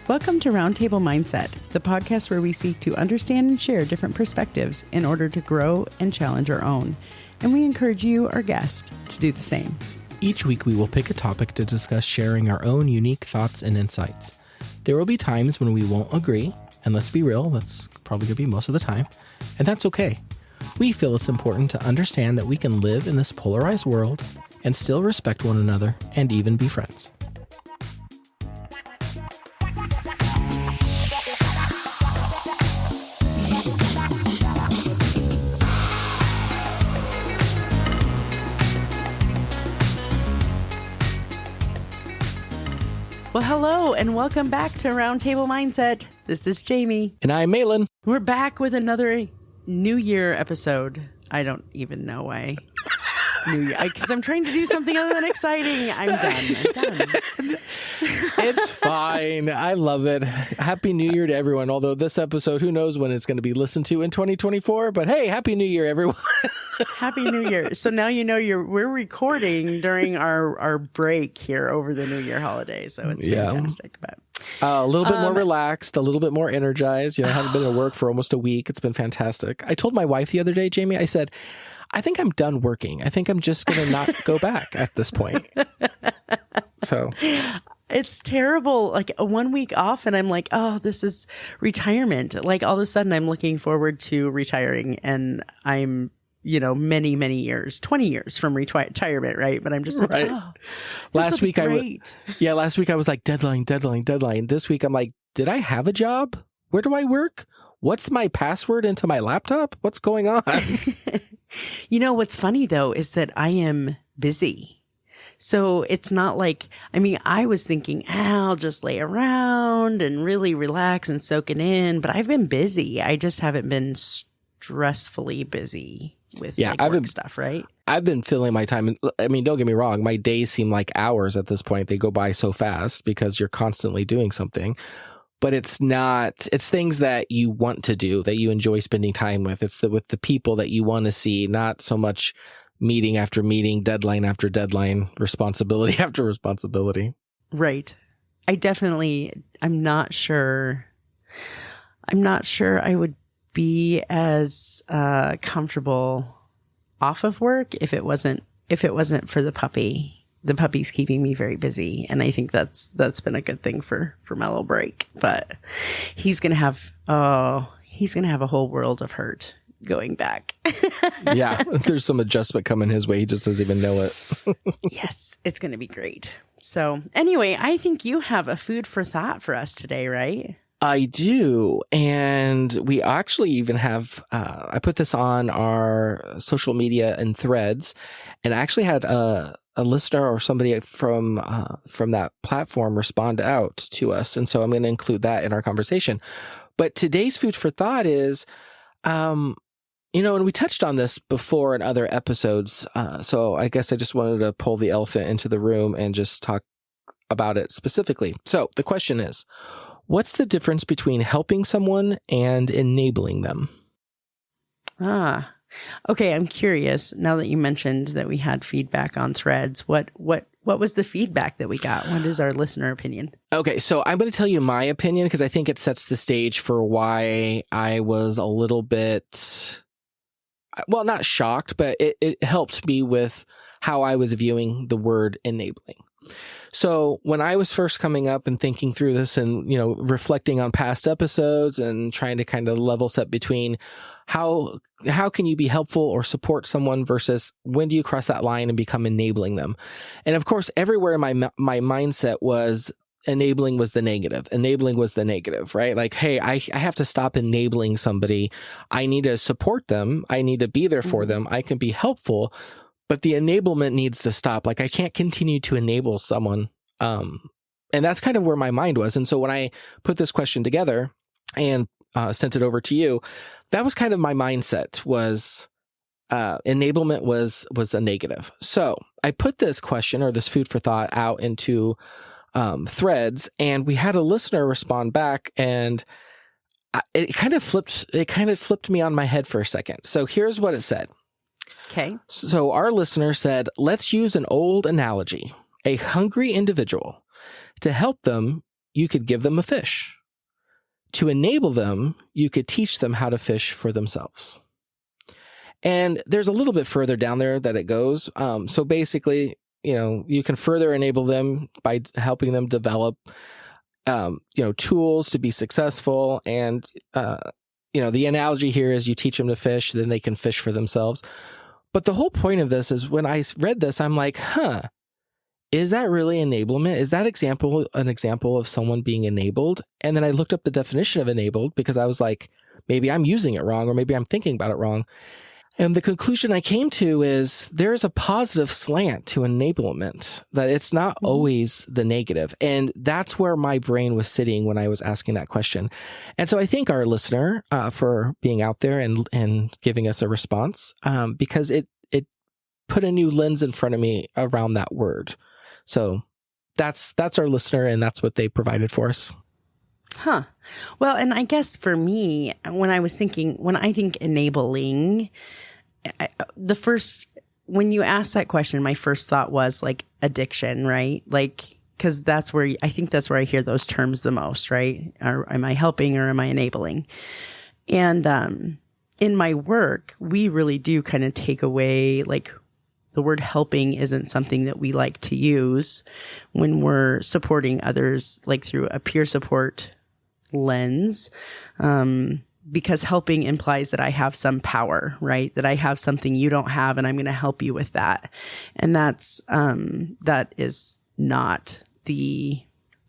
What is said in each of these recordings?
Welcome to Roundtable Mindset, the podcast where we seek to understand and share different perspectives in order to grow and challenge our own. And we encourage you, our guest, to do the same. Each week, we will pick a topic to discuss, sharing our own unique thoughts and insights. There will be times when we won't agree, and let's be real, that's probably going to be most of the time, and that's okay. We feel it's important to understand that we can live in this polarized world and still respect one another and even be friends. Well, hello and welcome back to Roundtable Mindset. This is Jamie. And I'm Malin. We're back with another New Year episode. I don't even know why. New Year, because I'm trying to do something other than exciting. I'm done. It's fine. I love it. Happy New Year to everyone. Although this episode, who knows when it's going to be listened to in 2024. But hey, Happy New Year, everyone. Happy New Year. So now you know we're recording during our break here over the New Year holiday. So it's fantastic. But a little bit more relaxed, a little bit more energized. I haven't been at work for almost a week. It's been fantastic. I told my wife the other day, Jamie, I said, I think I'm done working. I think I'm just going to not go back at this point. So it's terrible. Like 1 week off and I'm like, oh, this is retirement. Like all of a sudden I'm looking forward to retiring and I'm, many, many years, 20 years from retirement, right? But I'm just like, right. Oh, last week great. Last week I was like deadline. This week I'm like, did I have a job? Where do I work? What's my password into my laptop? What's going on? What's funny though is that I am busy. So it's not like, I was thinking, I'll just lay around and really relax and soak it in, but I've been busy. I just haven't been stressfully busy with work stuff, right? I've been filling my time. Don't get me wrong. My days seem like hours at this point. They go by so fast because you're constantly doing something. But it's things that you want to do, that you enjoy spending time with. It's with the people that you want to see, not so much meeting after meeting, deadline after deadline, responsibility after responsibility. Right. I'm not sure I would be as comfortable off of work if it wasn't for the puppy. The puppy's keeping me very busy, and I think that's been a good thing for my little break. But he's gonna have a whole world of hurt going back. Yeah, there's some adjustment coming his way. He just doesn't even know it. Yes, it's gonna be great. So anyway, I think you have a food for thought for us today, right? I do. And we actually even have, I put this on our social media and threads, and I actually had a listener or somebody from that platform respond out to us. And so I'm going to include that in our conversation. But today's food for thought is, and we touched on this before in other episodes. So I guess I just wanted to pull the elephant into the room and just talk about it specifically. So the question is, what's the difference between helping someone and enabling them? Okay. I'm curious. Now that you mentioned that we had feedback on threads, what was the feedback that we got? What is our listener opinion? Okay. So I'm going to tell you my opinion because I think it sets the stage for why I was a little bit, well, not shocked, but it helped me with how I was viewing the word enabling. So when I was first coming up and thinking through this and, reflecting on past episodes and trying to kind of level set between how can you be helpful or support someone versus when do you cross that line and become enabling them? And of course, everywhere my mindset was enabling was the negative. Enabling was the negative, right? Like, hey, I have to stop enabling somebody. I need to support them. I need to be there for them. I can be helpful. But the enablement needs to stop. Like I can't continue to enable someone. And that's kind of where my mind was. And so when I put this question together and sent it over to you, that was kind of my mindset was enablement was a negative. So I put this question or this food for thought out into threads, and we had a listener respond back, and it kind of flipped me on my head for a second. So here's what it said. Okay. So our listener said, let's use an old analogy. A hungry individual. To help them, you could give them a fish. To enable them, you could teach them how to fish for themselves. And there's a little bit further down there that it goes. So basically, you can further enable them by helping them develop, tools to be successful. And, the analogy here is you teach them to fish, then they can fish for themselves. But the whole point of this is when I read this, I'm like, is that really enablement? Is that an example of someone being enabled? And then I looked up the definition of enabled because I was like, maybe I'm using it wrong, or maybe I'm thinking about it wrong. And the conclusion I came to is there's a positive slant to enablement, that it's not always the negative. And that's where my brain was sitting when I was asking that question. And so I thank our listener for being out there and giving us a response, because it put a new lens in front of me around that word. So that's our listener, and that's what they provided for us. Huh. Well, and I guess for me, when I think enabling, when you asked that question, my first thought was like addiction, right? Like, because that's where I hear those terms the most, right? Am I helping or am I enabling? And in my work, we really do kind of take away, like, the word helping isn't something that we like to use when we're supporting others, like through a peer support lens, because helping implies that I have some power, right? That I have something you don't have, and I'm going to help you with that. And that is not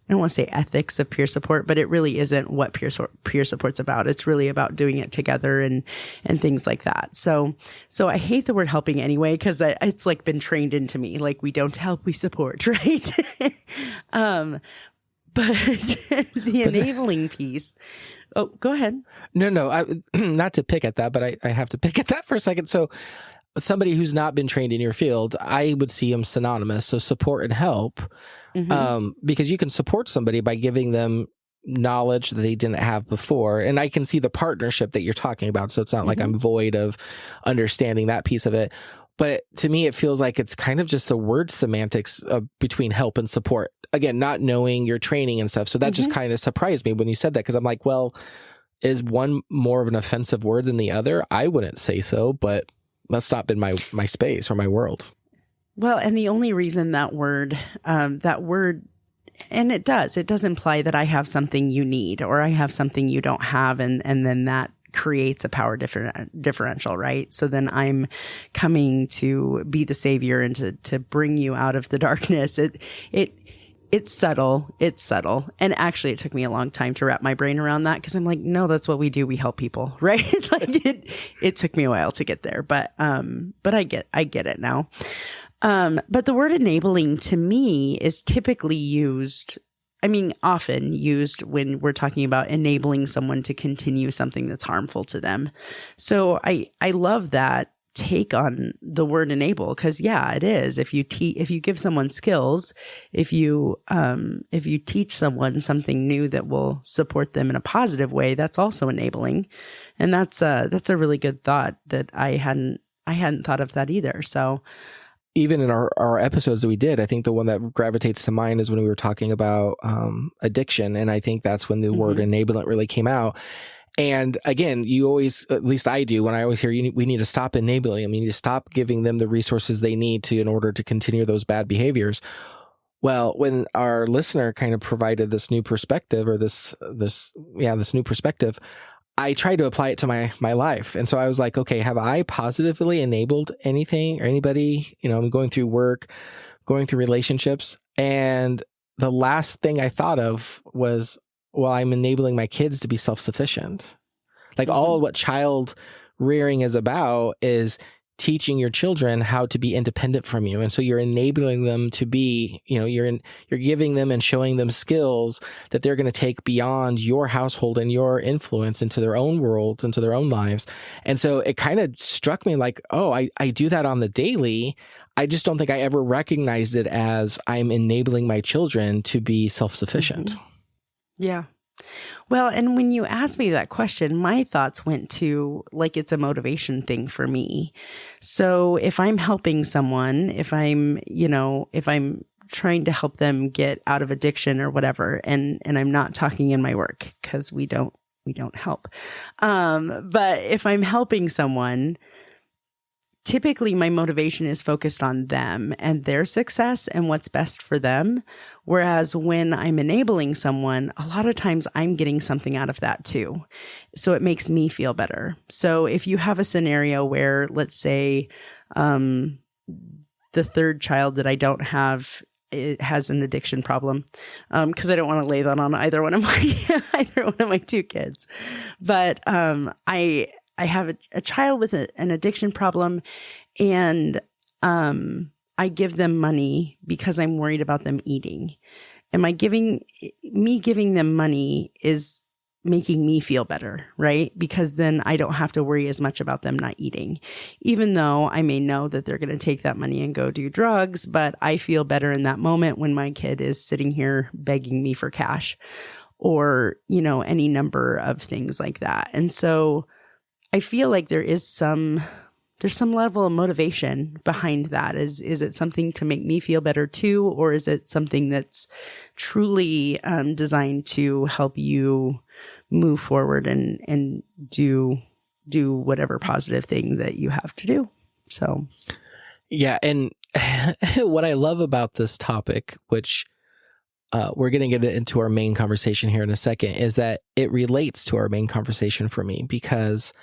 I don't want to say ethics of peer support, but it really isn't what peer support's about. It's really about doing it together and things like that. So I hate the word helping anyway, because it's like been trained into me. Like, we don't help, we support, right? But the enabling piece. Oh, go ahead. No, not to pick at that, but I have to pick at that for a second. So somebody who's not been trained in your field, I would see them synonymous. So support and help, because you can support somebody by giving them knowledge that they didn't have before. And I can see the partnership that you're talking about. So it's not like I'm void of understanding that piece of it. But to me, it feels like it's kind of just a word semantics between help and support. Again, not knowing your training and stuff. So that just kind of surprised me when you said that, because I'm like, well, is one more of an offensive word than the other? I wouldn't say so, but that's not been my space or my world. Well, and the only reason that word, and it does imply that I have something you need, or I have something you don't have. And then that creates a power differential, right? So then I'm coming to be the savior and to bring you out of the darkness. It's subtle. And actually, it took me a long time to wrap my brain around that, because I'm like, no, that's what we do. We help people, right? Like it took me a while to get there, but I get it now. But the word enabling to me is typically often used when we're talking about enabling someone to continue something that's harmful to them. So I love that take on the word enable, because it is. If you give someone skills, if you teach someone something new that will support them in a positive way, that's also enabling. And that's a really good thought that I hadn't thought of that either. So even in our episodes that we did, I think the one that gravitates to mind is when we were talking about addiction. And I think that's when the word enablement really came out. And again, you always, at least I do, when I always hear we need to stop enabling them, you need to stop giving them the resources they need in order to continue those bad behaviors. Well, when our listener kind of provided this new perspective, or this new perspective, I tried to apply it to my life. And so I was like, okay, have I positively enabled anything or anybody? I'm going through work, going through relationships. And the last thing I thought of was, well, I'm enabling my kids to be self-sufficient. Like all what child rearing is about is teaching your children how to be independent from you. And so you're enabling them to be, you're giving them and showing them skills that they're going to take beyond your household and your influence into their own worlds, into their own lives. And so it kind of struck me like, oh, I do that on the daily. I just don't think I ever recognized it as I'm enabling my children to be self-sufficient. Yeah. Well, and when you asked me that question, my thoughts went to like, it's a motivation thing for me. So if I'm helping someone, if I'm trying to help them get out of addiction or whatever. And I'm not talking in my work because we don't help. But if I'm helping someone, typically my motivation is focused on them and their success and what's best for them. Whereas when I'm enabling someone, a lot of times I'm getting something out of that too. So it makes me feel better. So if you have a scenario where, let's say, the third child that I don't have, it has an addiction problem, because I don't want to lay that on either one of my two kids. But I have a child with an addiction problem, and I give them money because I'm worried about them eating. And giving them money is making me feel better, right? Because then I don't have to worry as much about them not eating, even though I may know that they're going to take that money and go do drugs. But I feel better in that moment when my kid is sitting here begging me for cash, or, any number of things like that. And so I feel like there's some level of motivation behind that. Is it something to make me feel better too? Or is it something that's truly designed to help you move forward and do whatever positive thing that you have to do? So, yeah. And what I love about this topic, which we're going to get into our main conversation here in a second, is that it relates to our main conversation for me, because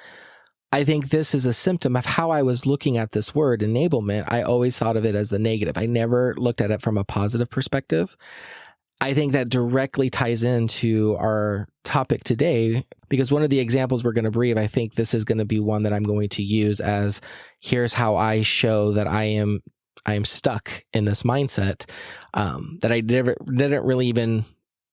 I think this is a symptom of how I was looking at this word enablement. I always thought of it as the negative. I never looked at it from a positive perspective. I think that directly ties into our topic today, because one of the examples we're going to bring, I think this is going to be one that I'm going to use as, here's how I show that I am stuck in this mindset that I didn't really even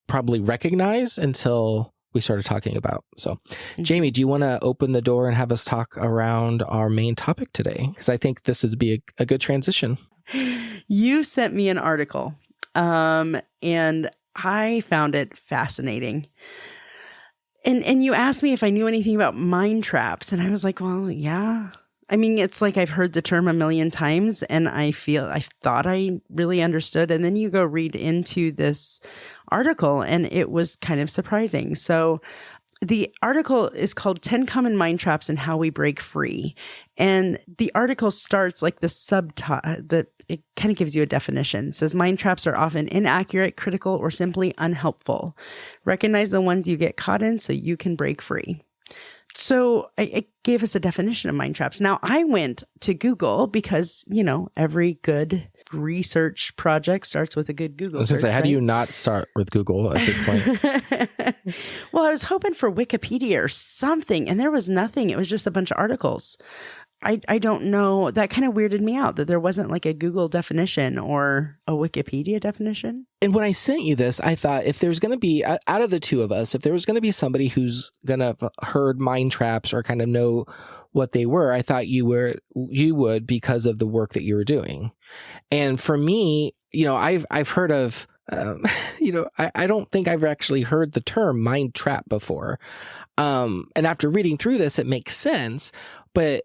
probably recognize until we started talking about. So, Jamie, do you want to open the door and have us talk around our main topic today? Because I think this would be a good transition. You sent me an article, and I found it fascinating. And you asked me if I knew anything about mind traps, and I was like, well, yeah. I mean, it's like I've heard the term a million times, and I thought I really understood. And then you go read into this article, and it was kind of surprising. So the article is called 10 Common Mind Traps and How We Break Free. And the article starts like the subtitle, it kind of gives you a definition. It says, mind traps are often inaccurate, critical, or simply unhelpful. Recognize the ones you get caught in so you can break free. So it gave us a definition of mind traps. Now, I went to Google because, every good research project starts with a good Google search. How do you not start with Google at this point? Well, I was hoping for Wikipedia or something, and there was nothing. It was just a bunch of articles. I don't know. That kind of weirded me out that there wasn't like a Google definition or a Wikipedia definition. And when I sent you this, I thought if there's going to be, out of the two of us, if there was going to be somebody who's going to have heard mind traps or kind of know what they were, I thought you would, because of the work that you were doing. And for me, I've heard of, I don't think I've actually heard the term mind trap before. And after reading through this, it makes sense, but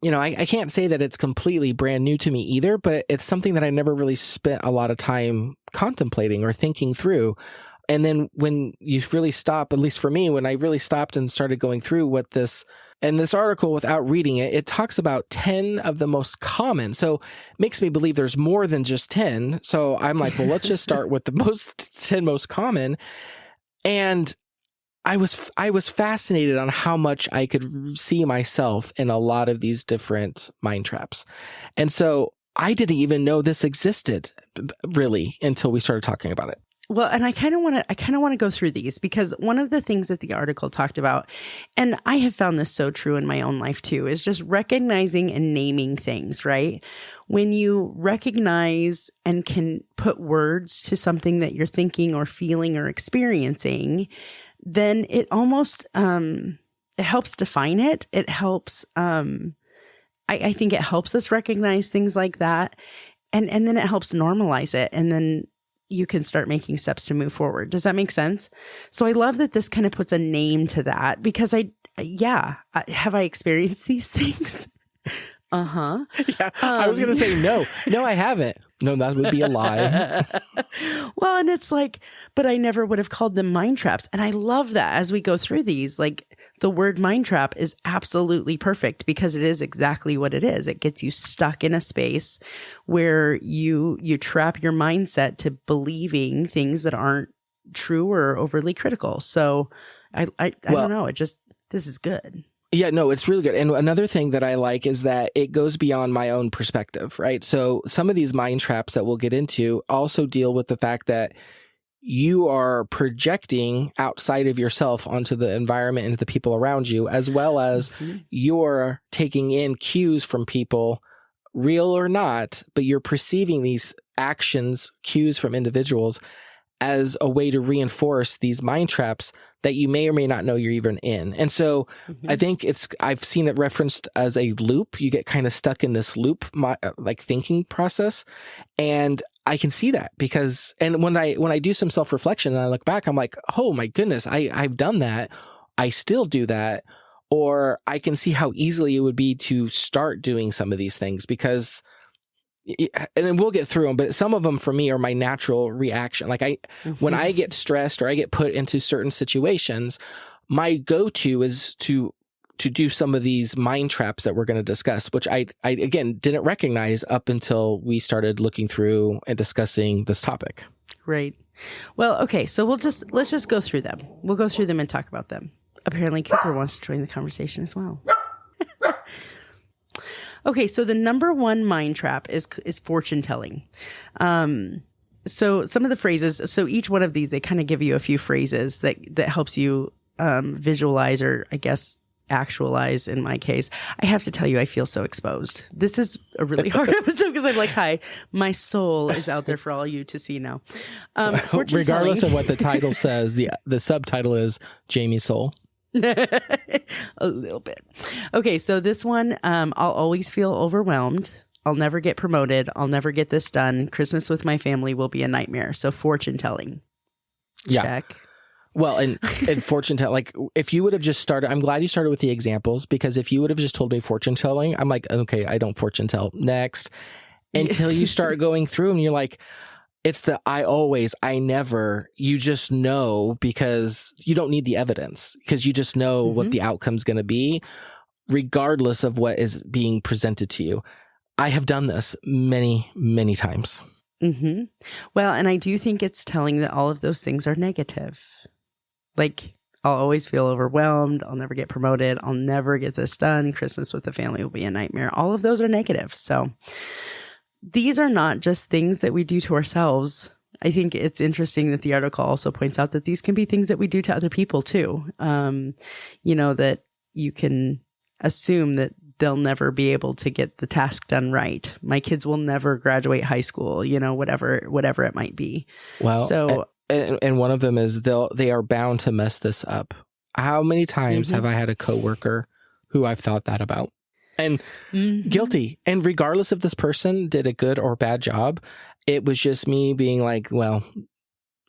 I can't say that it's completely brand new to me either, but it's something that I never really spent a lot of time contemplating or thinking through. And then when you really stop, at least for me, when I really stopped and started going through what this article without reading it, it talks about 10 of the most common. So it makes me believe there's more than just 10. So I'm like, well, let's just start with the 10 most common. And I was fascinated on how much I could see myself in a lot of these different mind traps. And so I didn't even know this existed really until we started talking about it. Well, and I kind of want to go through these, because one of the things that the article talked about, and I have found this so true in my own life too, is just recognizing and naming things, right? When you recognize and can put words to something that you're thinking or feeling or experiencing, then it almost, it helps define it. It helps, I think it helps us recognize things like that. And then it helps normalize it. And then you can start making steps to move forward. Does that make sense? So I love that this kind of puts a name to that, because have I experienced these things? Yeah, I was going to say no, I haven't. No, that would be a lie. Well, and it's like, but I never would have called them mind traps. And I love that as we go through these, like the word mind trap is absolutely perfect because it is exactly what it is. It gets you stuck in a space where you trap your mindset to believing things that aren't true or overly critical. So I don't know. This is good. Yeah, no, it's really good. And another thing that I like is that it goes beyond my own perspective, right? So some of these mind traps that we'll get into also deal with the fact that you are projecting outside of yourself onto the environment and the people around you, as well as you're taking in cues from people, real or not, but you're perceiving these actions, cues from individuals as a way to reinforce these mind traps that you may or may not know you're even in. And so I think I've seen it referenced as a loop. You get kind of stuck in this loop, like thinking process. And I can see that because, and when I do some self-reflection and I look back, I'm like, oh my goodness, I've done that. I still do that. Or I can see how easily it would be to start doing some of these things because, and then we'll get through them, but some of them for me are my natural reaction. Like when I get stressed or I get put into certain situations, my go-to is to do some of these mind traps that we're going to discuss, which I again didn't recognize up until we started looking through and discussing this topic. Right. Well, okay. So let's just go through them. We'll go through them and talk about them. Apparently Cooper wants to join the conversation as well. Okay, so the number one mind trap is fortune telling. So some of the phrases, so each one of these, they kind of give you a few phrases that helps you visualize or I guess actualize in my case. I have to tell you, I feel so exposed. This is a really hard episode because I'm like, hi, my soul is out there for all you to see now. Regardless of what the title says, the subtitle is Jamie's Soul. A little bit. Okay, so this one, I'll always feel overwhelmed. I'll never get promoted. I'll never get this done. Christmas with my family will be a nightmare. So fortune telling. Check. Well, and fortune telling, like if you would have just started, I'm glad you started with the examples because if you would have just told me fortune telling, I'm like, okay, I don't fortune tell. Next. Until you start going through and you're like, it's the I always, I never, you just know because you don't need the evidence because you just know what the outcome's going to be, regardless of what is being presented to you. I have done this many, many times. Well, and I do think it's telling that all of those things are negative. Like, I'll always feel overwhelmed. I'll never get promoted. I'll never get this done. Christmas with the family will be a nightmare. All of those are negative. So these are not just things that we do to ourselves. I think it's interesting that the article also points out that these can be things that we do to other people too. That you can assume that they'll never be able to get the task done right. My kids will never graduate high school, whatever it might be. Well, so, and one of them is they are bound to mess this up. How many times have I had a coworker who I've thought that about? And guilty. And regardless if this person did a good or bad job, it was just me being like, well,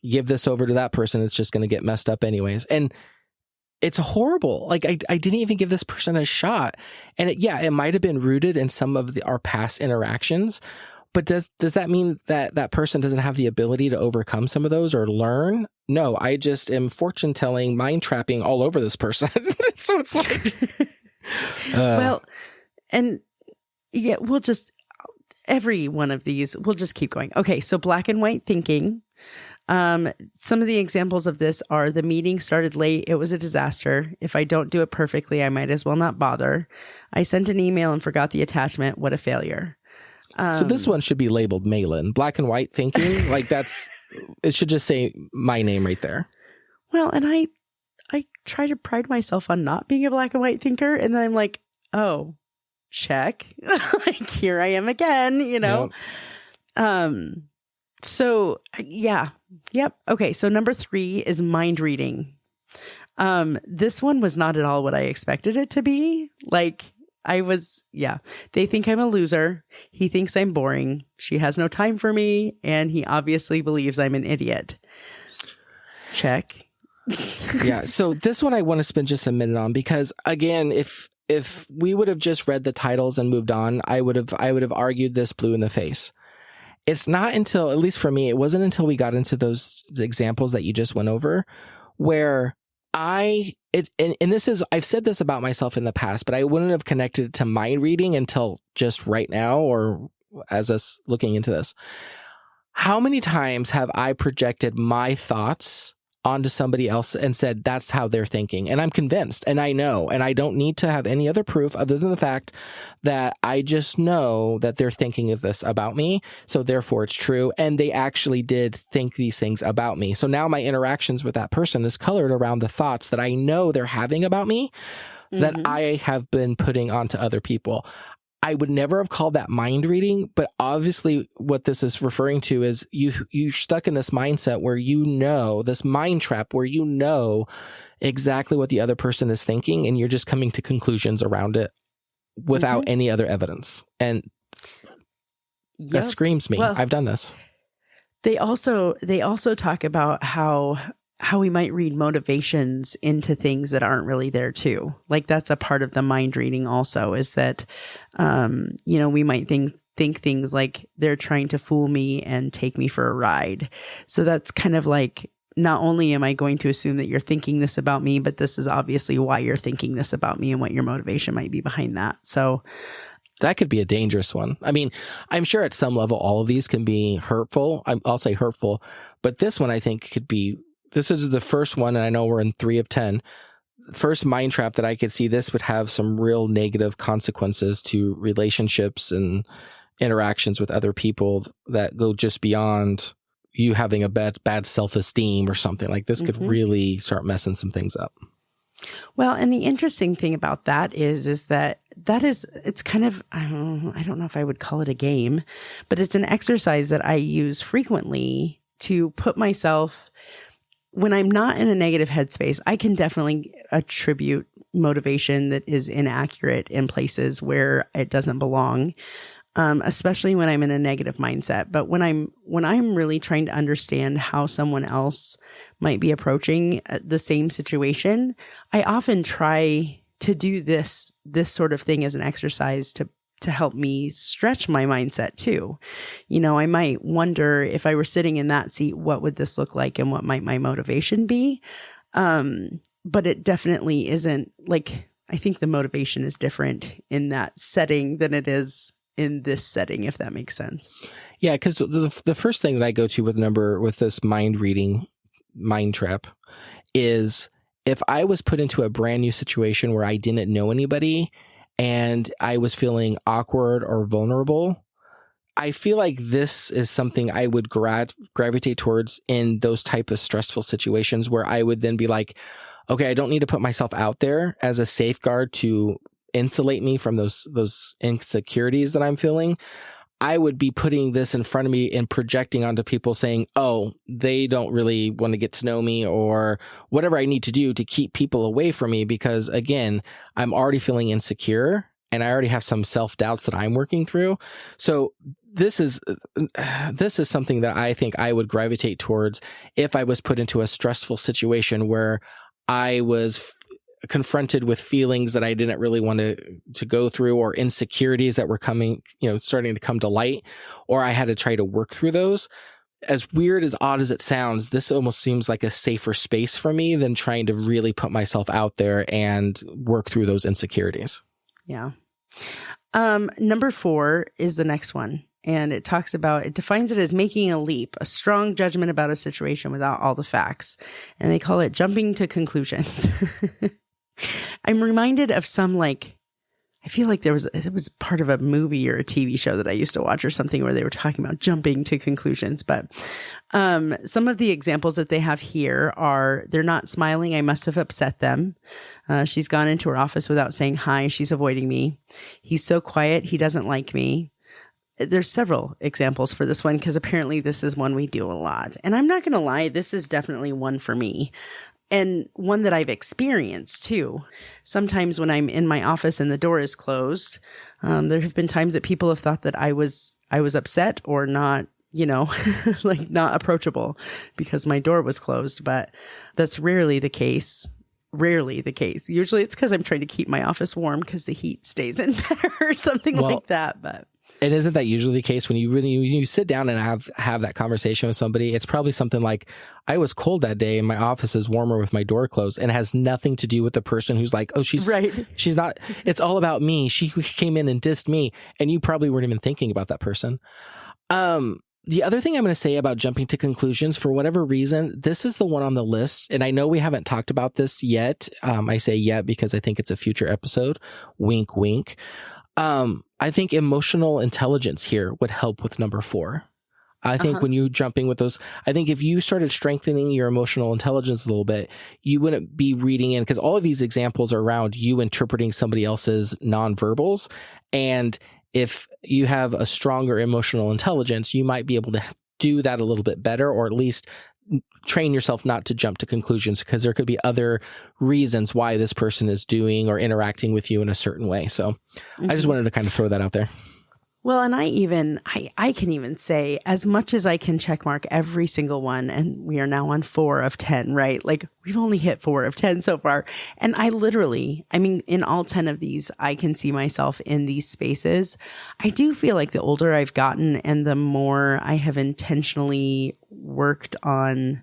give this over to that person. It's just going to get messed up anyways. And it's horrible. Like I didn't even give this person a shot. And it might have been rooted in some of our past interactions. But does that mean that that person doesn't have the ability to overcome some of those or learn? No, I just am fortune telling, mind trapping all over this person. So it's like, well, and yeah, every one of these, we'll just keep going. Okay, so black and white thinking. Some of the examples of this are the meeting started late. It was a disaster. If I don't do it perfectly, I might as well not bother. I sent an email and forgot the attachment. What a failure. So this one should be labeled Malin. Black and white thinking. Like it should just say my name right there. Well, and I try to pride myself on not being a black and white thinker. And then I'm like, oh, check. Like here I am again, Yep. So yeah. Yep. Okay. So number 3 is mind reading. This one was not at all what I expected it to be. Like they think I'm a loser. He thinks I'm boring. She has no time for me. And he obviously believes I'm an idiot. Check. Yeah. So this one I want to spend just a minute on because again, if we would have just read the titles and moved on, I would have argued this blue in the face. it's not until, at least for me, it wasn't until we got into those examples that you just went over where and this is, I've said this about myself in the past, but I wouldn't have connected it to mind reading until just right now, or as us looking into this. How many times have I projected my thoughts onto somebody else and said, that's how they're thinking? And I'm convinced, and I know, and I don't need to have any other proof other than the fact that I just know that they're thinking of this about me. So therefore it's true. And they actually did think these things about me. So now my interactions with that person is colored around the thoughts that I know they're having about me that I have been putting onto other people. I would never have called that mind reading, but obviously what this is referring to is you're stuck in this mindset where this mind trap where you know exactly what the other person is thinking, and you're just coming to conclusions around it without any other evidence. And that screams me. Well, I've done this. They also talk about how we might read motivations into things that aren't really there too. Like that's a part of the mind reading also, is that, we might think things like they're trying to fool me and take me for a ride. So that's kind of like, not only am I going to assume that you're thinking this about me, but this is obviously why you're thinking this about me and what your motivation might be behind that. So that could be a dangerous one. I mean, I'm sure at some level, all of these can be hurtful. I'll say hurtful, but this one I think could be. This is the first one, and I know we're in 3 of 10. First mind trap that I could see this would have some real negative consequences to relationships and interactions with other people that go just beyond you having a bad self-esteem or something. Like this could really start messing some things up. Well, and the interesting thing about that is that it's kind of, I don't know if I would call it a game, but it's an exercise that I use frequently to put myself. When I'm not in a negative headspace, I can definitely attribute motivation that is inaccurate in places where it doesn't belong, especially when I'm in a negative mindset. But when I'm really trying to understand how someone else might be approaching the same situation, I often try to do this sort of thing as an exercise to help me stretch my mindset too. I might wonder, if I were sitting in that seat, what would this look like and what might my motivation be? But it definitely isn't like, I think the motivation is different in that setting than it is in this setting, if that makes sense. Yeah, because the first thing that I go to with this mind reading, mind trap, is if I was put into a brand new situation where I didn't know anybody and I was feeling awkward or vulnerable, I feel like this is something I would gravitate towards in those type of stressful situations, where I would then be like, okay, I don't need to put myself out there as a safeguard to insulate me from those insecurities that I'm feeling. I would be putting this in front of me and projecting onto people saying, oh, they don't really want to get to know me, or whatever I need to do to keep people away from me. Because again, I'm already feeling insecure and I already have some self-doubts that I'm working through. So this is something that I think I would gravitate towards if I was put into a stressful situation where I was confronted with feelings that I didn't really want to go through, or insecurities that were starting to come to light, or I had to try to work through those. As weird, as odd as it sounds, this almost seems like a safer space for me than trying to really put myself out there and work through those insecurities. Yeah. Number 4 is the next one. And it defines it as making a leap, a strong judgment about a situation without all the facts. And they call it jumping to conclusions. I'm reminded of I feel like it was part of a movie or a TV show that I used to watch or something, where they were talking about jumping to conclusions. But some of the examples that they have here are, they're not smiling, I must have upset them. She's gone into her office without saying hi, she's avoiding me. He's so quiet, he doesn't like me. There's several examples for this one, because apparently this is one we do a lot. And I'm not going to lie, this is definitely one for me. And one that I've experienced too. Sometimes when I'm in my office and the door is closed, there have been times that people have thought that I was upset or not, like not approachable because my door was closed. But that's rarely the case. Usually it's because I'm trying to keep my office warm because the heat stays in better or something like that. But And isn't that usually the case when you sit down and have that conversation with somebody? It's probably something like, I was cold that day and my office is warmer with my door closed, and it has nothing to do with the person who's like, oh, she's not, it's all about me. She came in and dissed me, and you probably weren't even thinking about that person. The other thing I'm going to say about jumping to conclusions, for whatever reason, this is the one on the list. And I know we haven't talked about this yet. I say yet because I think it's a future episode. Wink, wink. I think emotional intelligence here would help with number 4. I think when you're jumping with those, I think if you started strengthening your emotional intelligence a little bit, you wouldn't be reading in, because all of these examples are around you interpreting somebody else's nonverbals. And if you have a stronger emotional intelligence, you might be able to do that a little bit better, or at least train yourself not to jump to conclusions, because there could be other reasons why this person is doing or interacting with you in a certain way. So I just wanted to kind of throw that out there. Well, and I can even say, as much as I can check mark every single one, and we are now on 4 of 10, right? Like, we've only hit 4 of 10 so far. And in all 10 of these, I can see myself in these spaces. I do feel like the older I've gotten and the more I have intentionally worked on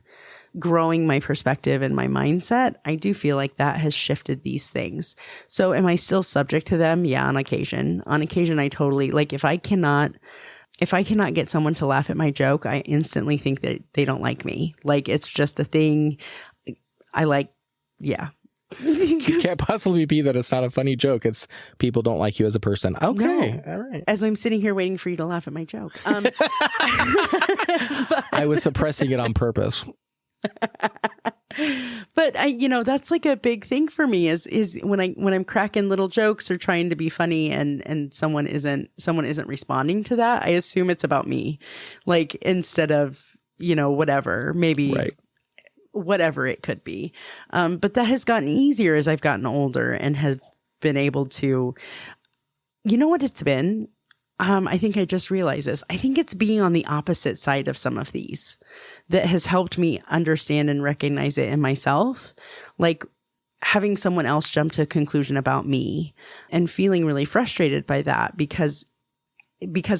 growing my perspective and my mindset, I do feel like that has shifted these things. So am I still subject to them? Yeah, on occasion. On occasion, I totally, like, if I cannot get someone to laugh at my joke, I instantly think that they don't like me. Like, it's just a thing. Yeah. It can't possibly be that it's not a funny joke. It's people don't like you as a person. Okay. No. All right. As I'm sitting here waiting for you to laugh at my joke. I was suppressing it on purpose. But that's like a big thing for me is when I'm cracking little jokes or trying to be funny and someone isn't responding to that, I assume it's about me. Like, instead of, whatever, maybe right. Whatever it could be. But that has gotten easier as I've gotten older and have been able to, what it's been? I think I just realized this. I think it's being on the opposite side of some of these that has helped me understand and recognize it in myself. Like, having someone else jump to a conclusion about me and feeling really frustrated by that because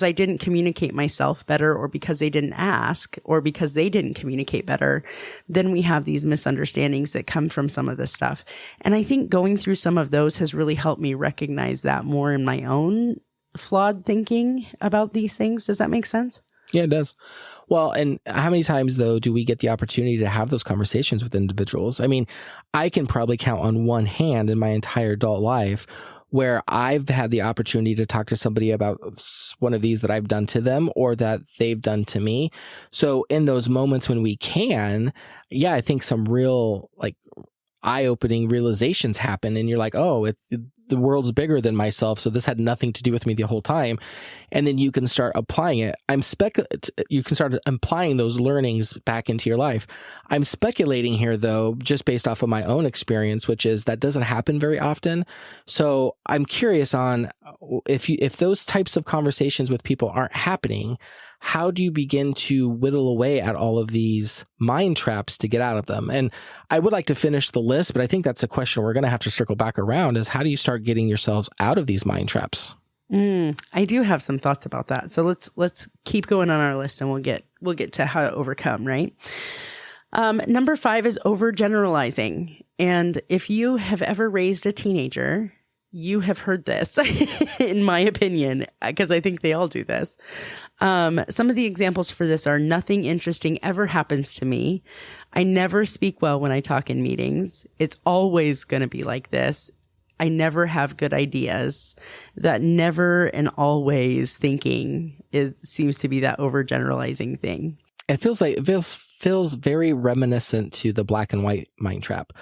I didn't communicate myself better, or because they didn't ask, or because they didn't communicate better, then we have these misunderstandings that come from some of this stuff. And I think going through some of those has really helped me recognize that more in my own flawed thinking about these things. Does that make sense? Yeah, it does. Well, and how many times, though, do we get the opportunity to have those conversations with individuals? I mean, I can probably count on one hand in my entire adult life where I've had the opportunity to talk to somebody about one of these that I've done to them or that they've done to me. So in those moments when we can, I think some real, like, eye-opening realizations happen, and you're like, oh, the world's bigger than myself, so this had nothing to do with me the whole time. And then you can start applying it. You can start applying those learnings back into your life. I'm speculating here, though, just based off of my own experience, which is that doesn't happen very often. So I'm curious on if those types of conversations with people aren't happening, how do you begin to whittle away at all of these mind traps to get out of them? And I would like to finish the list, but I think that's a question we're going to have to circle back around, is how do you start getting yourselves out of these mind traps? I do have some thoughts about that. So let's keep going on our list, and we'll get to how to overcome, right? Number 5 is overgeneralizing. And if you have ever raised a teenager, you have heard this, in my opinion, because I think they all do this. Some of the examples for this are: nothing interesting ever happens to me. I never speak well when I talk in meetings. It's always going to be like this. I never have good ideas. That never and always thinking seems to be that overgeneralizing thing. It feels very reminiscent to the black and white mind trap.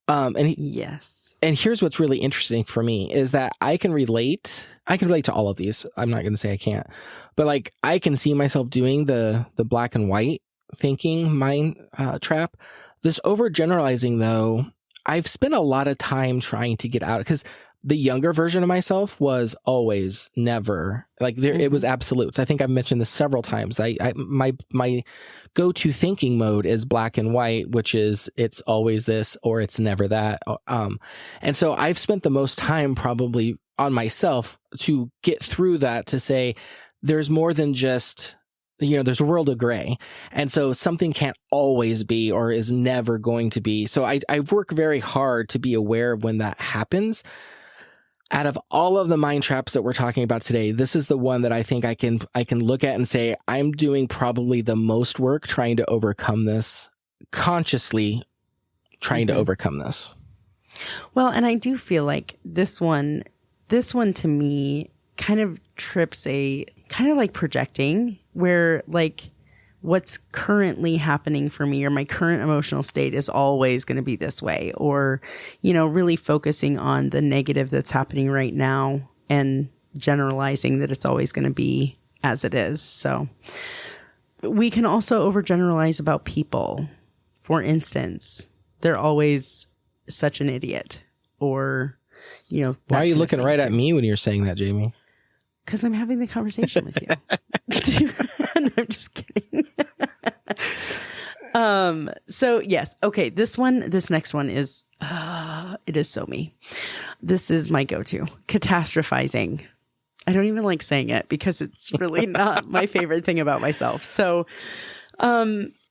Yes. And here's what's really interesting for me is that I can relate to all of these. I'm not going to say I can't, but like, I can see myself doing the black and white thinking mind trap. This overgeneralizing, though, I've spent a lot of time trying to get out, because the younger version of myself was always never like there. It was absolutes. I think I've mentioned this several times. My go-to thinking mode is black and white, which is it's always this or it's never that. And so I've spent the most time probably on myself to get through that, to say there's more than just, there's a world of gray. And so something can't always be or is never going to be. So I work very hard to be aware of when that happens. Out of all of the mind traps that we're talking about today, this is the one that I think I can look at and say, I'm doing probably the most work trying to overcome this, consciously trying to overcome this. Well, and I do feel like this one to me kind of trips kind of like projecting, where like what's currently happening for me or my current emotional state is always going to be this way, or, really focusing on the negative that's happening right now and generalizing that it's always going to be as it is. So we can also overgeneralize about people. For instance, they're always such an idiot, or, why are you looking right at me when you're saying that, Jamie? Because I'm having the conversation with you. And I'm just kidding. So yes. Okay. This next one is, it is so me. This is my go-to. Catastrophizing. I don't even like saying it because it's really not my favorite thing about myself. So,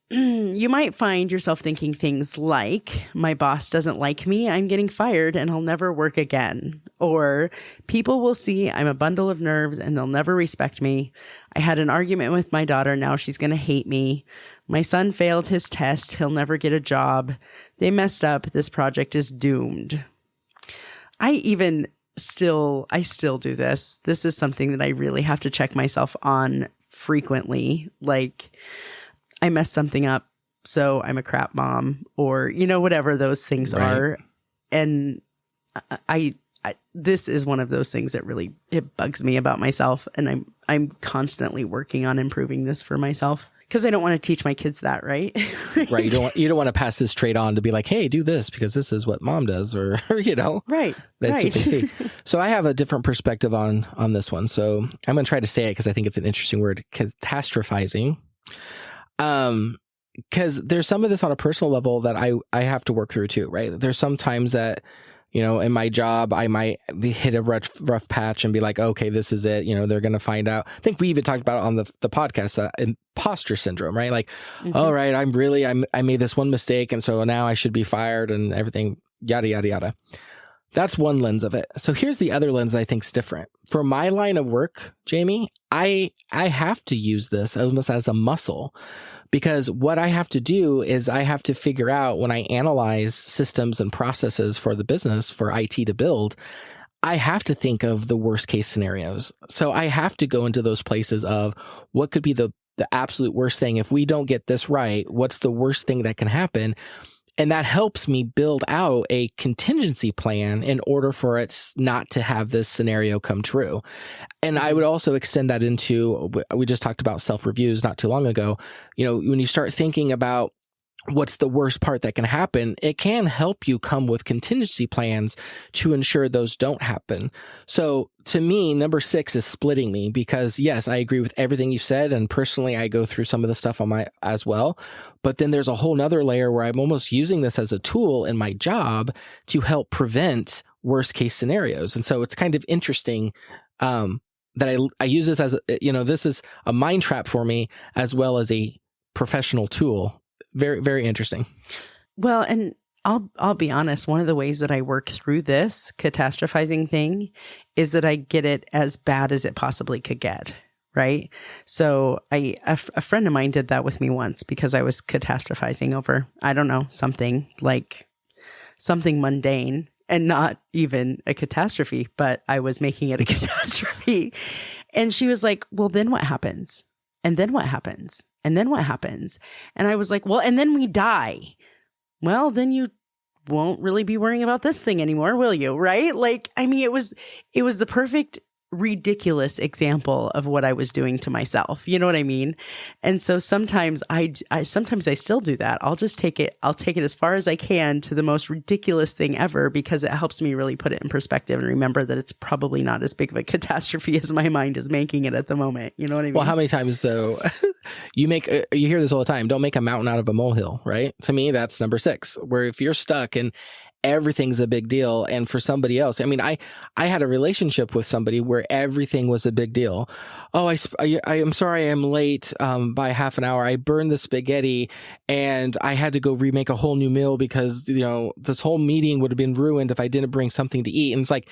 you might find yourself thinking things like, my boss doesn't like me, I'm getting fired, and I'll never work again. Or, people will see I'm a bundle of nerves and they'll never respect me. I had an argument with my daughter, now she's going to hate me. My son failed his test, he'll never get a job. They messed up, this project is doomed. I still do this. This is something that I really have to check myself on frequently. Like, I messed something up, so I'm a crap mom, or, whatever those things are. And I this is one of those things that really, it bugs me about myself. And I'm constantly working on improving this for myself, because I don't want to teach my kids that, right? Right. You don't want to pass this trait on to be like, hey, do this because this is what mom does, or, Right. That's right. what they see. So I have a different perspective on this one. So I'm going to try to say it because I think it's an interesting word, catastrophizing. Because there's some of this on a personal level that I have to work through too, right? There's some times that, in my job, I might hit a rough patch and be like, okay, this is it. They're going to find out. I think we even talked about it on the podcast, imposter syndrome, right? Like, all right, I made this one mistake, and so now I should be fired and everything, yada, yada, yada. That's one lens of it. So here's the other lens I think is different. For my line of work, Jamie, I have to use this almost as a muscle, because what I have to do is I have to figure out, when I analyze systems and processes for the business, for IT to build, I have to think of the worst case scenarios. So I have to go into those places of what could be the absolute worst thing. If we don't get this right, what's the worst thing that can happen? And that helps me build out a contingency plan in order for it not to have this scenario come true. And I would also extend that into, we just talked about self-reviews not too long ago. When you start thinking about what's the worst part that can happen, it can help you come with contingency plans to ensure those don't happen. So to me, number 6 is splitting me, because yes, I agree with everything you said. And personally, I go through some of the stuff on my as well. But then there's a whole nother layer where I'm almost using this as a tool in my job to help prevent worst case scenarios. And so it's kind of interesting, that I use this as, this is a mind trap for me as well as a professional tool. Very, very interesting. Well, and I'll be honest, one of the ways that I work through this catastrophizing thing is that I get it as bad as it possibly could get, right? So a friend of mine did that with me once, because I was catastrophizing over, I don't know, something mundane and not even a catastrophe, but I was making it a catastrophe. And she was like, well, then what happens? And then what happens? And then what happens? And I was like, well, and then we die. Well, then you won't really be worrying about this thing anymore, will you? Right? Like, I mean, it was the perfect, ridiculous example of what I was doing to myself. You know what I mean? And so sometimes I still do that. I'll take it as far as I can to the most ridiculous thing ever, because it helps me really put it in perspective and remember that it's probably not as big of a catastrophe as my mind is making it at the moment. You know what I mean? Well, how many times though you hear this all the time. Don't make a mountain out of a molehill, right? To me, that's number 6, where if you're stuck and everything's a big deal. And for somebody else, I mean, I had a relationship with somebody where everything was a big deal. Oh, I am sorry I'm late by half an hour. I burned the spaghetti and I had to go remake a whole new meal because, this whole meeting would have been ruined if I didn't bring something to eat. And it's like,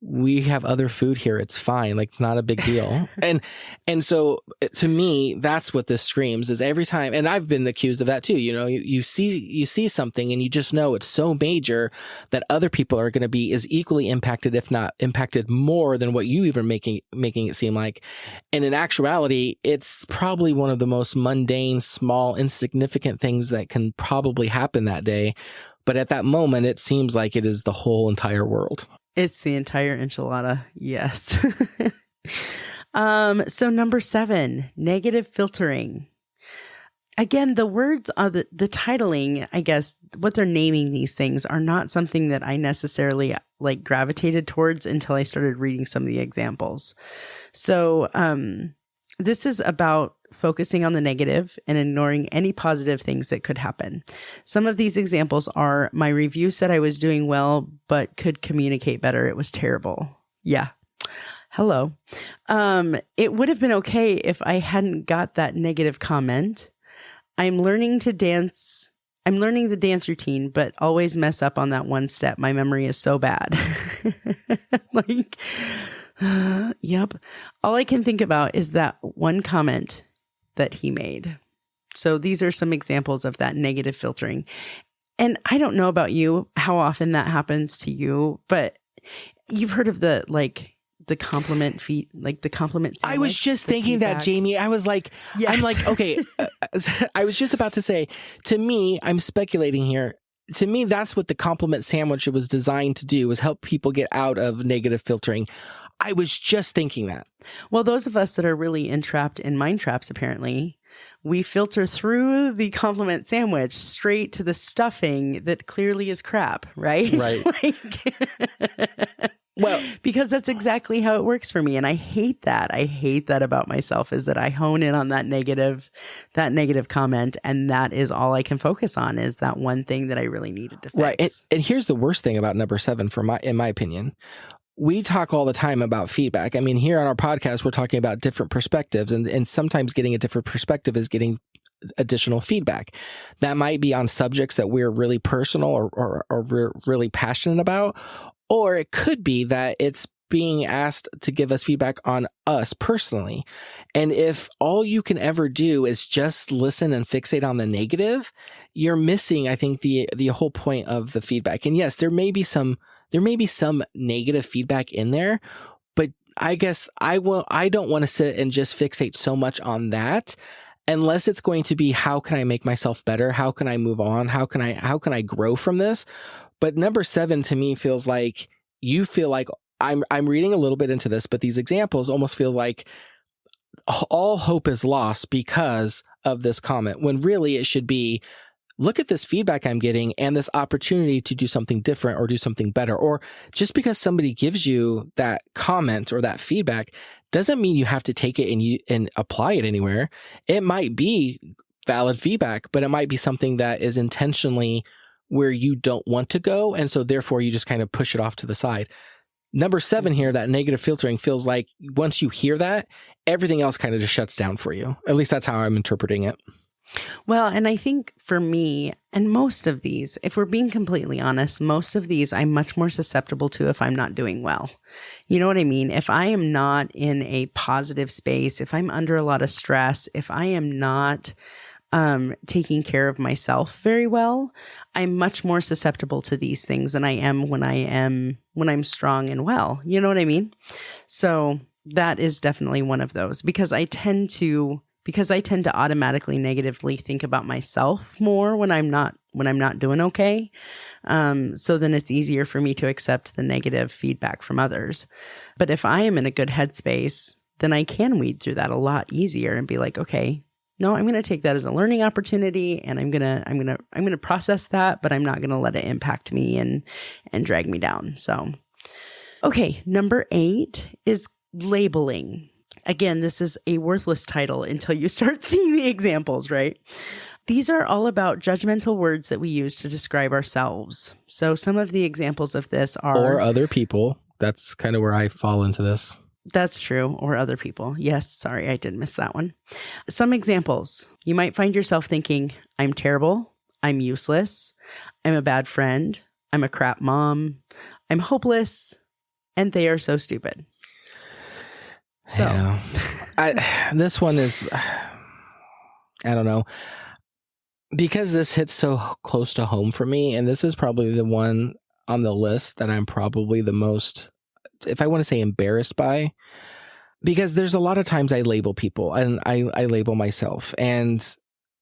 we have other food here. It's fine. Like, it's not a big deal. and so to me, that's what this screams is every time. And I've been accused of that too. You see something and you just know it's so major that other people are going to be as equally impacted, if not impacted more than what you even making it seem like. And in actuality, it's probably one of the most mundane, small, insignificant things that can probably happen that day. But at that moment, it seems like it is the whole entire world. It's the entire enchilada. Yes. So number 7, negative filtering. Again, the words are the titling, I guess, what they're naming these things are not something that I necessarily gravitated towards until I started reading some of the examples. So this is about focusing on the negative and ignoring any positive things that could happen. Some of these examples are, my review said I was doing well, but could communicate better. It was terrible. Yeah. Hello. It would have been okay if I hadn't got that negative comment. I'm learning the dance routine, but always mess up on that one step. My memory is so bad. Yep. All I can think about is that one comment that he made. So these are some examples of that negative filtering. And I don't know about you, how often that happens to you, but you've heard of the compliment feed, the compliment sandwich, I was just thinking feedback. that, Jamie. I was like, yes. I'm like, okay. I was just about to say, to me, I'm speculating here. To me, that's what the compliment sandwich was designed to do, was help people get out of negative filtering. I was just thinking that. Well, those of us that are really entrapped in mind traps, apparently, we filter through the compliment sandwich straight to the stuffing that clearly is crap, right? Right. Well, because that's exactly how it works for me. And I hate that. I hate that about myself, is that I hone in on that negative comment. And that is all I can focus on, is that one thing that I really needed to fix. Right. And here's the worst thing about number 7, in my opinion. We talk all the time about feedback. I mean, here on our podcast, we're talking about different perspectives, and sometimes getting a different perspective is getting additional feedback. That might be on subjects that we're really personal or we're really passionate about, or it could be that it's being asked to give us feedback on us personally. And if all you can ever do is just listen and fixate on the negative, you're missing, I think, the whole point of the feedback. And yes, there may be some negative feedback in there, but I guess I don't want to sit and just fixate so much on that, unless it's going to be, how can I make myself better? How can I move on? How can I grow from this? But number 7 to me feels like you feel like I'm reading a little bit into this, but these examples almost feel like all hope is lost because of this comment, when really it should be, look at this feedback I'm getting and this opportunity to do something different or do something better. Or just because somebody gives you that comment or that feedback doesn't mean you have to take it and apply it anywhere. It might be valid feedback, but it might be something that is intentionally where you don't want to go. And so therefore you just kind of push it off to the side. Number 7 here, that negative filtering, feels like once you hear that, everything else kind of just shuts down for you. At least that's how I'm interpreting it. Well, and I think for me, and most of these, if we're being completely honest, most of these I'm much more susceptible to if I'm not doing well. You know what I mean? If I am not in a positive space, if I'm under a lot of stress, if I am not taking care of myself very well, I'm much more susceptible to these things than I am when I'm strong and well. You know what I mean? So that is definitely one of those, because I tend to automatically negatively think about myself more when I'm not doing okay. So then it's easier for me to accept the negative feedback from others. But if I am in a good headspace, then I can weed through that a lot easier and be like, okay, no, I'm going to take that as a learning opportunity, and I'm going to process that, but I'm not going to let it impact me and drag me down. So, okay. Number 8 is labeling. Again, this is a worthless title until you start seeing the examples, right? These are all about judgmental words that we use to describe ourselves. So some of the examples of this are... Or other people. That's kind of where I fall into this. That's true. Or other people. Yes. Sorry, I did miss that one. Some examples. You might find yourself thinking, I'm terrible. I'm useless. I'm a bad friend. I'm a crap mom. I'm hopeless. And they are so stupid. So yeah. This one is, I don't know, because this hits so close to home for me. And this is probably the one on the list that I'm probably the most, if I want to say, embarrassed by, because there's a lot of times I label people and I label myself. And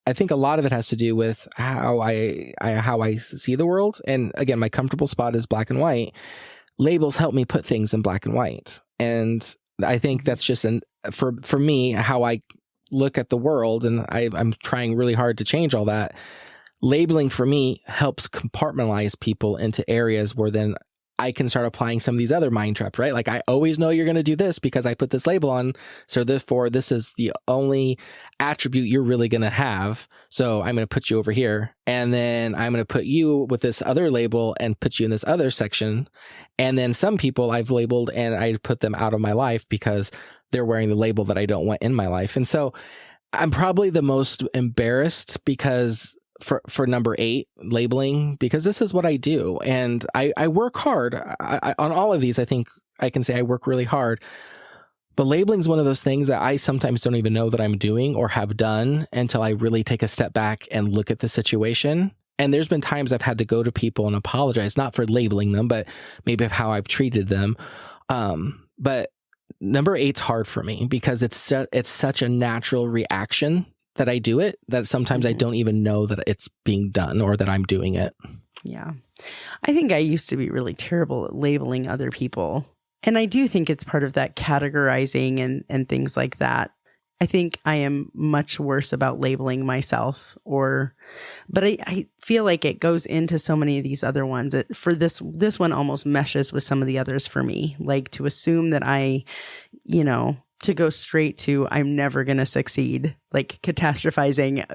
I think a lot of it has to do with how I see the world. And again, my comfortable spot is black and white. Labels help me put things in black and white. And I think that's just for me, how I look at the world. And I'm trying really hard to change all that. Labeling for me helps compartmentalize people into areas where then I can start applying some of these other mind traps, right? Like, I always know you're going to do this because I put this label on. So therefore, this is the only attribute you're really going to have. So I'm going to put you over here. And then I'm going to put you with this other label and put you in this other section. And then some people I've labeled and I put them out of my life because they're wearing the label that I don't want in my life. And so I'm probably the most embarrassed because for number 8, labeling, because this is what I do. And I work hard on all of these. I think I can say I work really hard, but labeling is one of those things that I sometimes don't even know that I'm doing or have done until I really take a step back and look at the situation. And there's been times I've had to go to people and apologize, not for labeling them, but maybe of how I've treated them. But number 8's hard for me because it's such a natural reaction that I do it, that sometimes I don't even know that it's being done or that I'm doing it. Yeah. I think I used to be really terrible at labeling other people. And I do think it's part of that categorizing and things like that. I think I am much worse about labeling myself, but I feel like it goes into so many of these other ones. For this one almost meshes with some of the others for me, like to assume that to go straight to I'm never going to succeed, like catastrophizing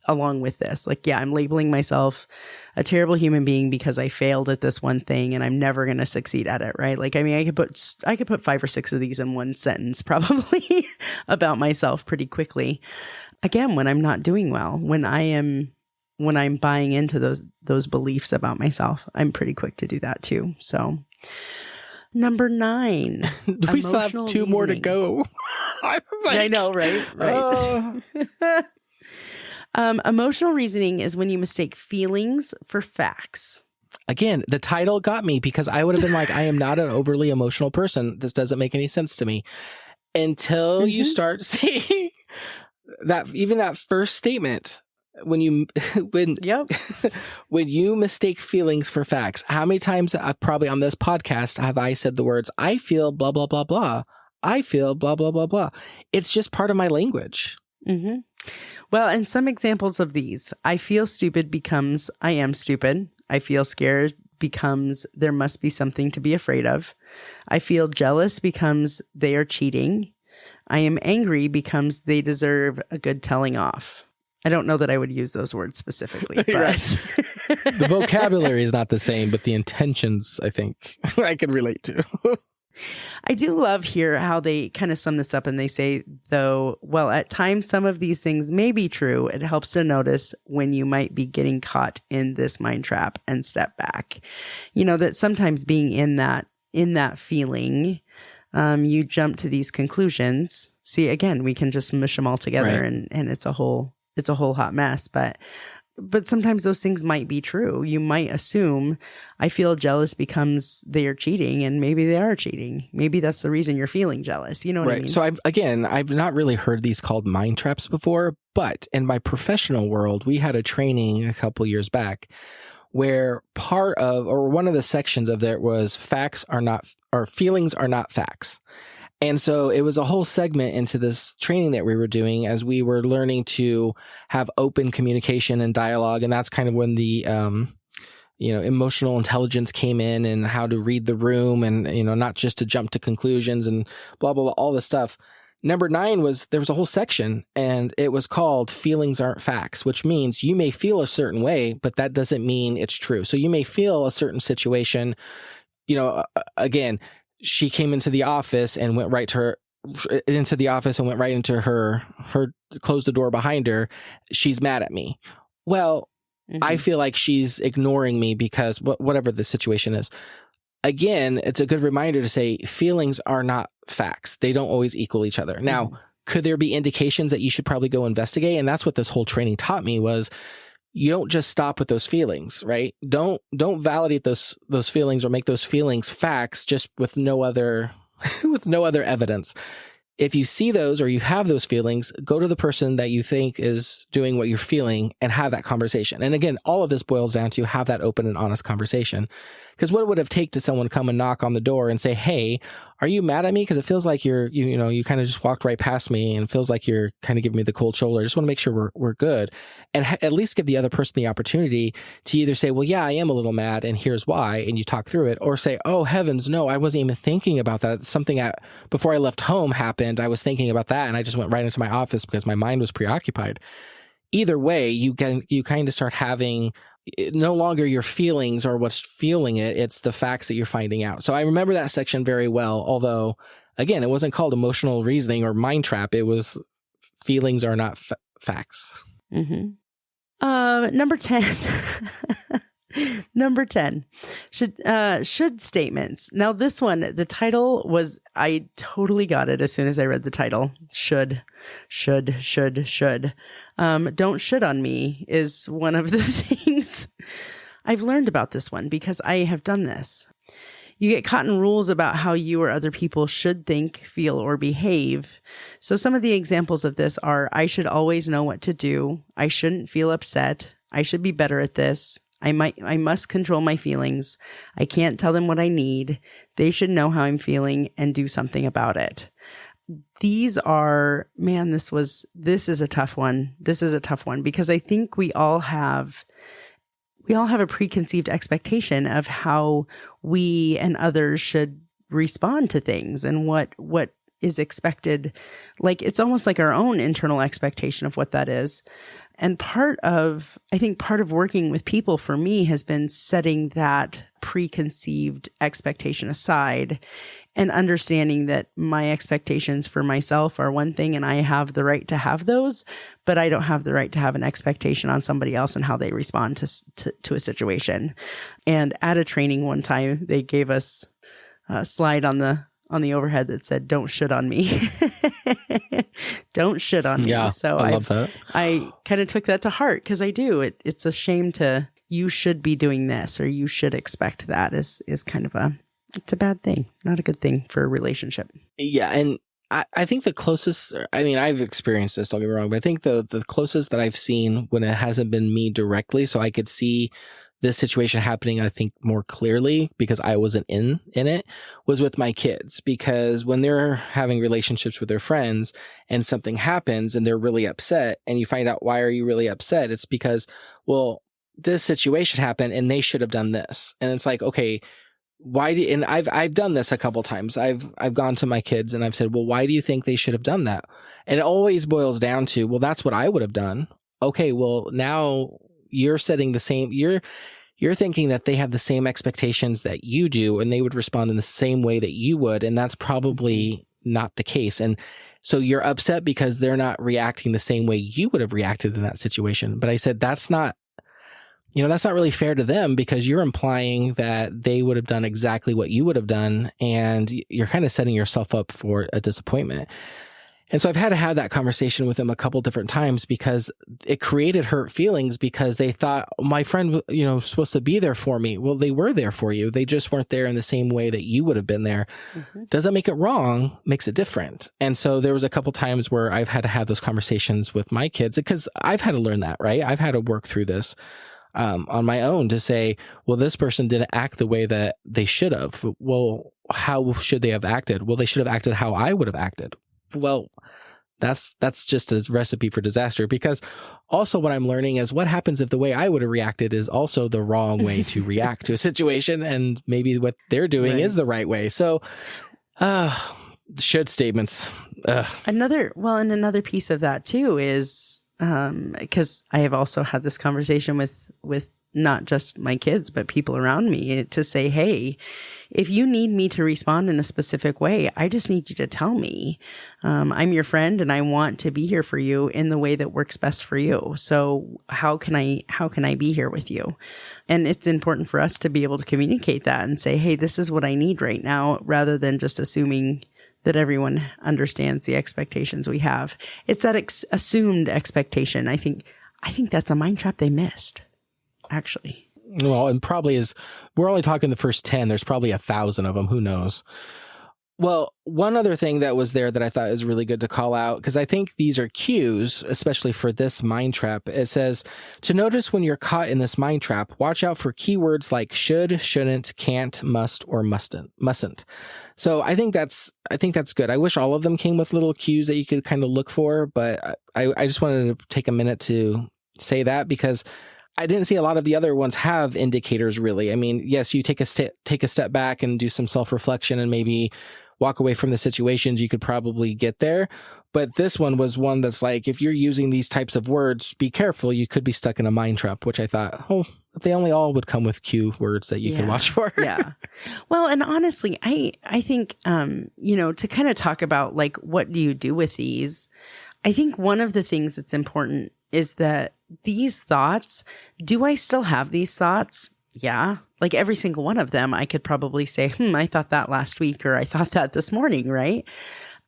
along with this. Like, yeah, I'm labeling myself a terrible human being because I failed at this one thing and I'm never going to succeed at it, right? Like, I mean, I could put 5 or 6 of these in one sentence probably about myself pretty quickly. Again, when I'm not doing well, when I'm buying into those beliefs about myself, I'm pretty quick to do that too. So number 9. We still have 2 more to go. I know, right? Emotional reasoning is when you mistake feelings for facts. Again, the title got me because I would have been like, I am not an overly emotional person. This doesn't make any sense to me. Until you start saying that, even that first statement. When you mistake feelings for facts, how many times probably on this podcast have I said the words, I feel blah, blah, blah, blah. I feel blah, blah, blah, blah. It's just part of my language. Mm-hmm. Well, and some examples of these, I feel stupid becomes I am stupid. I feel scared becomes there must be something to be afraid of. I feel jealous becomes they are cheating. I am angry becomes they deserve a good telling off. I don't know that I would use those words specifically. But Right. The vocabulary is not the same, but the intentions, I think, I can relate to. I do love here how they kind of sum this up and they say, though, well, at times some of these things may be true. It helps to notice when you might be getting caught in this mind trap and step back. That sometimes being in that feeling, you jump to these conclusions. See, again, we can just mush them all together right. and it's a whole hot mess, but sometimes those things might be true. You might assume I feel jealous becomes they are cheating, and maybe they are cheating. Maybe that's the reason you're feeling jealous. You know what I mean? So I've not really heard these called mind traps before, but in my professional world, we had a training a couple years back where one of the sections of there was feelings are not facts. And so it was a whole segment into this training that we were doing as we were learning to have open communication and dialogue. And that's kind of when the, emotional intelligence came in and how to read the room and, not just to jump to conclusions and blah, blah, blah, all this stuff. Number 9 was, there was a whole section and it was called Feelings Aren't Facts, which means you may feel a certain way, but that doesn't mean it's true. So you may feel a certain situation, again, she came into the office and went right into her closed the door behind her. She's mad at me. Well, I feel like she's ignoring me because whatever the situation is. Again, it's a good reminder to say feelings are not facts. They don't always equal each other. Now, could there be indications that you should probably go investigate? And that's what this whole training taught me was you don't just stop with those feelings, right? Don't validate those feelings or make those feelings facts just with no other evidence. If you see those or you have those feelings, go to the person that you think is doing what you're feeling and have that conversation. And again, all of this boils down to have that open and honest conversation. Because what would it take to someone come and knock on the door and say, hey, are you mad at me? Because it feels like you kind of just walked right past me and it feels like you're kind of giving me the cold shoulder. I just want to make sure we're good. And at least give the other person the opportunity to either say, well, yeah, I am a little mad and here's why. And you talk through it, or say, oh, heavens, no, I wasn't even thinking about that. Something before I left home happened. I was thinking about that and I just went right into my office because my mind was preoccupied. Either way, you kind of start having no longer your feelings or what's fueling it. It's the facts that you're finding out. So I remember that section very well. Although, again, it wasn't called emotional reasoning or mind trap. It was feelings are not facts. Number 10. Number 10, should statements. Now this one, the title was, I totally got it as soon as I read the title. Should. Don't shit on me is one of the things I've learned about this one because I have done this. You get caught in rules about how you or other people should think, feel, or behave. So some of the examples of this are, I should always know what to do. I shouldn't feel upset. I should be better at this. I must control my feelings. I can't tell them what I need. They should know how I'm feeling and do something about it. These are, man, this is a tough one. This is a tough one because I think we all have a preconceived expectation of how we and others should respond to things and what is expected. Like, it's almost like our own internal expectation of what that is. And part of working with people for me has been setting that preconceived expectation aside and understanding that my expectations for myself are one thing and I have the right to have those, but I don't have the right to have an expectation on somebody else and how they respond to a situation. And at a training one time, they gave us a slide on the overhead that said, don't shit on me. Don't shit on me. Yeah, So I love that. I kind of took that to heart because I do. It's a shame you should be doing this or you should expect that is kind of it's a bad thing, not a good thing for a relationship. Yeah. And I think the closest, I've experienced this, don't get me wrong, but I think the closest that I've seen when it hasn't been me directly, so I could see this situation happening, I think, more clearly because I wasn't in it, was with my kids. Because when they're having relationships with their friends and something happens and they're really upset and you find out, why are you really upset? It's because, well, this situation happened and they should have done this. And it's like, okay, and I've done this a couple times. I've gone to my kids and I've said, well, why do you think they should have done that? And it always boils down to, well, that's what I would have done. Okay, well, now you're setting the same, you're thinking that they have the same expectations that you do and they would respond in the same way that you would. And that's probably not the case. And so you're upset because they're not reacting the same way you would have reacted in that situation. But I said, that's not really fair to them because you're implying that they would have done exactly what you would have done. And you're kind of setting yourself up for a disappointment. And so I've had to have that conversation with them a couple different times because it created hurt feelings because they thought my friend, was supposed to be there for me. Well, they were there for you. They just weren't there in the same way that you would have been there. Mm-hmm. Doesn't make it wrong, makes it different. And so there was a couple times where I've had to have those conversations with my kids because I've had to learn that, right? I've had to work through this on my own to say, well, this person didn't act the way that they should have. Well, how should they have acted? Well, they should have acted how I would have acted. Well, that's just a recipe for disaster because also what I'm learning is what happens if the way I would have reacted is also the wrong way to react to a situation and maybe what they're doing is the right way. So, should statements. Another piece of that too is, because I have also had this conversation with not just my kids, but people around me to say, hey, if you need me to respond in a specific way, I just need you to tell me. I'm your friend and I want to be here for you in the way that works best for you. So how can I be here with you? And it's important for us to be able to communicate that and say, hey, this is what I need right now, rather than just assuming that everyone understands the expectations we have. It's that assumed expectation. I think that's a mind trap they missed, actually. Well, and probably we're only talking the first 10. There's probably 1,000 of them. Who knows? Well, one other thing that was there that I thought is really good to call out, because I think these are cues, especially for this mind trap. It says, to notice when you're caught in this mind trap, watch out for keywords like should, shouldn't, can't, must, or mustn't. So I think that's good. I wish all of them came with little cues that you could kind of look for, but I just wanted to take a minute to say that, because I didn't see a lot of the other ones have indicators, really. I mean, yes, you take a step back and do some self-reflection and maybe walk away from the situations, you could probably get there. But this one was one that's like, if you're using these types of words, be careful. You could be stuck in a mind trap, which I thought, if they only all would come with cue words that you could watch for. Yeah. Well, and honestly, I think, to kind of talk about like, what do you do with these? I think one of the things that's important is that these thoughts, do I still have these thoughts? Yeah. Like every single one of them, I could probably say, I thought that last week, or I thought that this morning, right?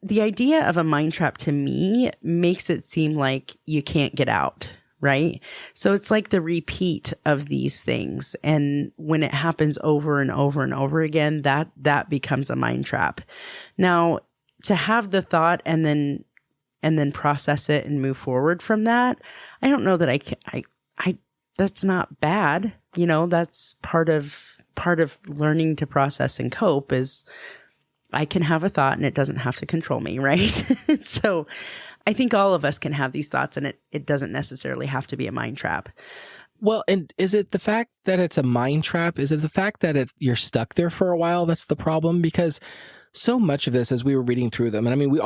The idea of a mind trap to me makes it seem like you can't get out, right? So it's like the repeat of these things. And when it happens over and over and over again, that becomes a mind trap. Now, to have the thought and then process it and move forward from that, I don't know that I that's not bad. That's part of learning to process and cope is I can have a thought and it doesn't have to control me, right? So I think all of us can have these thoughts and it doesn't necessarily have to be a mind trap. Well, and is it the fact that it's a mind trap? Is it the fact that you're stuck there for a while that's the problem? Because so much of this, as we were reading through them, and I mean,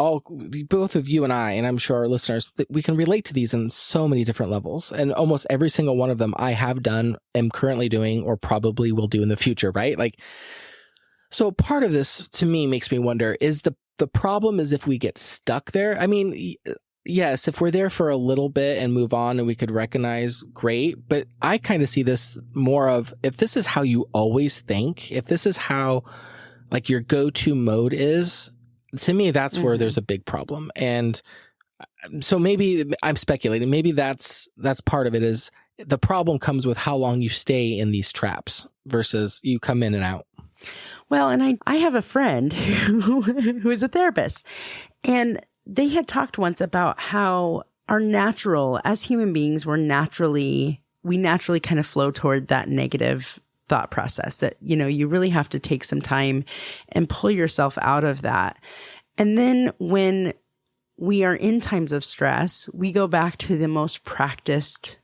both of you and I, and I'm sure our listeners, we can relate to these in so many different levels. And almost every single one of them I have done, am currently doing, or probably will do in the future, right? Like, so part of this to me makes me wonder, is the problem is if we get stuck there? I mean, yes, if we're there for a little bit and move on and we could recognize, great. But I kind of see this more of, if this is how you always think, if this is how like your go-to mode is, to me, that's where there's a big problem. And so maybe I'm speculating, maybe that's part of it, is the problem comes with how long you stay in these traps versus you come in and out. Well, and I have a friend who is a therapist, and they had talked once about how as human beings, we naturally kind of flow toward that negative thought process that, you really have to take some time and pull yourself out of that. And then when we are in times of stress, we go back to the most practiced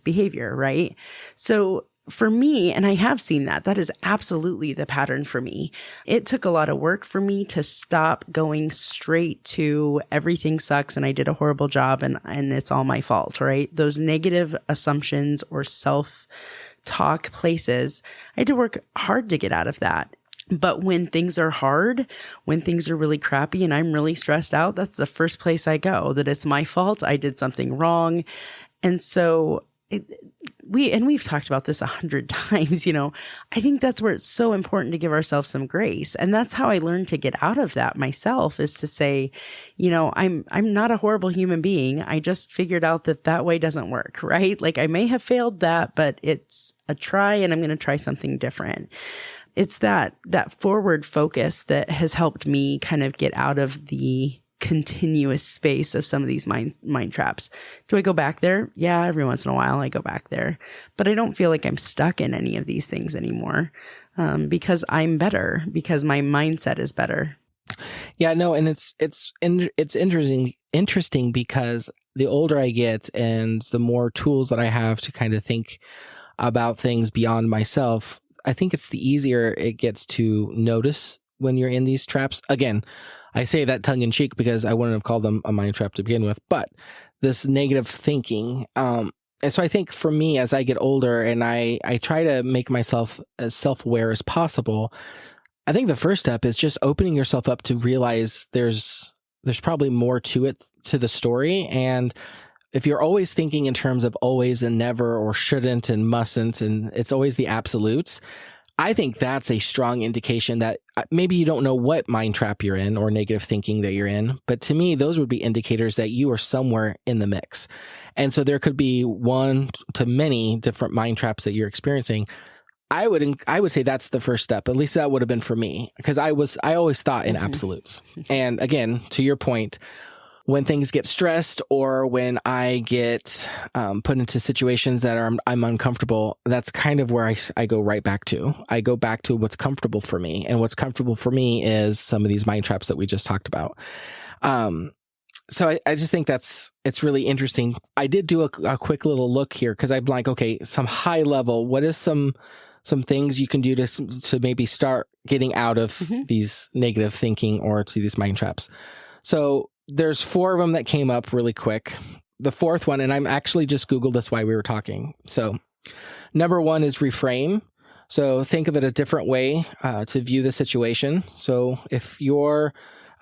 behavior, right? So for me, and I have seen that is absolutely the pattern for me. It took a lot of work for me to stop going straight to everything sucks and I did a horrible job and it's all my fault, right? Those negative assumptions or self-talk places, I had to work hard to get out of that. But when things are hard, when things are really crappy and I'm really stressed out, that's the first place I go, that it's my fault. I did something wrong. And so we've talked about this 100 times, I think that's where it's so important to give ourselves some grace. And that's how I learned to get out of that myself, is to say, I'm not a horrible human being. I just figured out that way doesn't work, right? Like I may have failed that, but it's a try and I'm going to try something different. It's that forward focus that has helped me kind of get out of the continuous space of some of these mind traps. Do I go back there? Yeah, every once in a while I go back there, but I don't feel like I'm stuck in any of these things anymore, because I'm better, because my mindset is better. Yeah, no, and it's interesting because the older I get and the more tools that I have to kind of think about things beyond myself, I think it's the easier it gets to notice when you're in these traps. Again, I say that tongue in cheek because I wouldn't have called them a mind trap to begin with, but this negative thinking. And so I think for me, as I get older and I try to make myself as self-aware as possible, I think the first step is just opening yourself up to realize there's probably more to it, to the story. And if you're always thinking in terms of always and never or shouldn't and mustn't, and it's always the absolutes, I think that's a strong indication that maybe you don't know what mind trap you're in or negative thinking that you're in. But to me, those would be indicators that you are somewhere in the mix. And so there could be one to many different mind traps that you're experiencing. I would say that's the first step. At least that would have been for me, because I always thought in absolutes. And again, to your point, when things get stressed or when I get put into situations that I'm uncomfortable, that's kind of where I go right back to. I go back to what's comfortable for me. And what's comfortable for me is some of these mind traps that we just talked about. So I just think it's really interesting. I did do a quick little look here because I'm like, okay, some high level, what is some things you can do to maybe start getting out of these negative thinking or to these mind traps? So there's 4 of them that came up really quick. The 4th one, and I'm actually just Googled this while we were talking. So number 1 is reframe. So think of it a different way to view the situation. So if your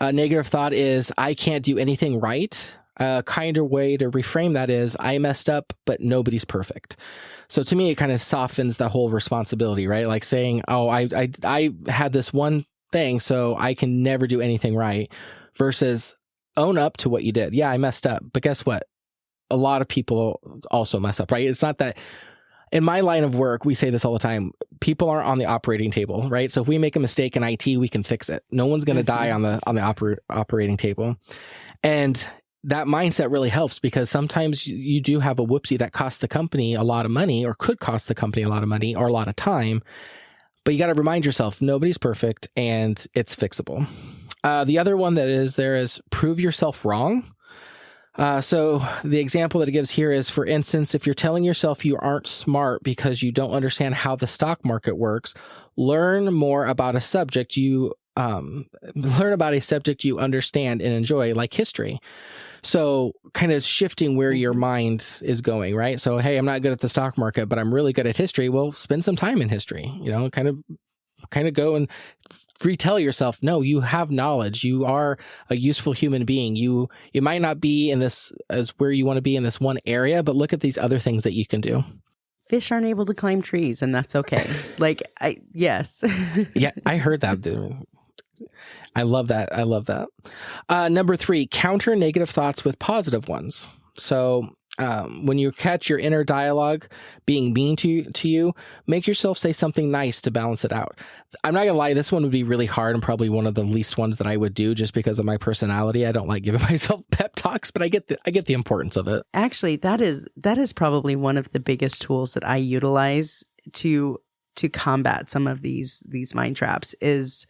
negative thought is, I can't do anything right, a kinder way to reframe that is, I messed up, but nobody's perfect. So to me, it kind of softens the whole responsibility, right? Like saying, oh, I had this one thing, so I can never do anything right, versus own up to what you did. Yeah, I messed up, but guess what? A lot of people also mess up, right? It's not that in my line of work, we say this all the time. People aren't on the operating table, right? So if we make a mistake in IT, we can fix it. No one's going to die on the operating table. And that mindset really helps, because sometimes you do have a whoopsie that costs the company a lot of money, or could cost the company a lot of money or a lot of time. But you got to remind yourself, nobody's perfect and it's fixable. The other one that is there is prove yourself wrong. So the example that it gives here is, for instance, if you're telling yourself you aren't smart because you don't understand how the stock market works, learn about a subject you understand and enjoy, like history. So kind of shifting where your mind is going, right? So, hey, I'm not good at the stock market, but I'm really good at history. Well, spend some time in history, kind of go and retell yourself, no, you have knowledge. You are a useful human being. You might not be in this as where you want to be in this one area, but look at these other things that you can do. Fish aren't able to climb trees, and that's okay. Yes. Yeah, I heard that, dude. I love that. Number 3, counter negative thoughts with positive ones. So when you catch your inner dialogue being mean to you, make yourself say something nice to balance it out. I'm not gonna lie, this one would be really hard and probably one of the least ones that I would do, just because of my personality. I don't like giving myself pep talks, but I get the importance of it. Actually, that is probably one of the biggest tools that I utilize to combat some of these mind traps is,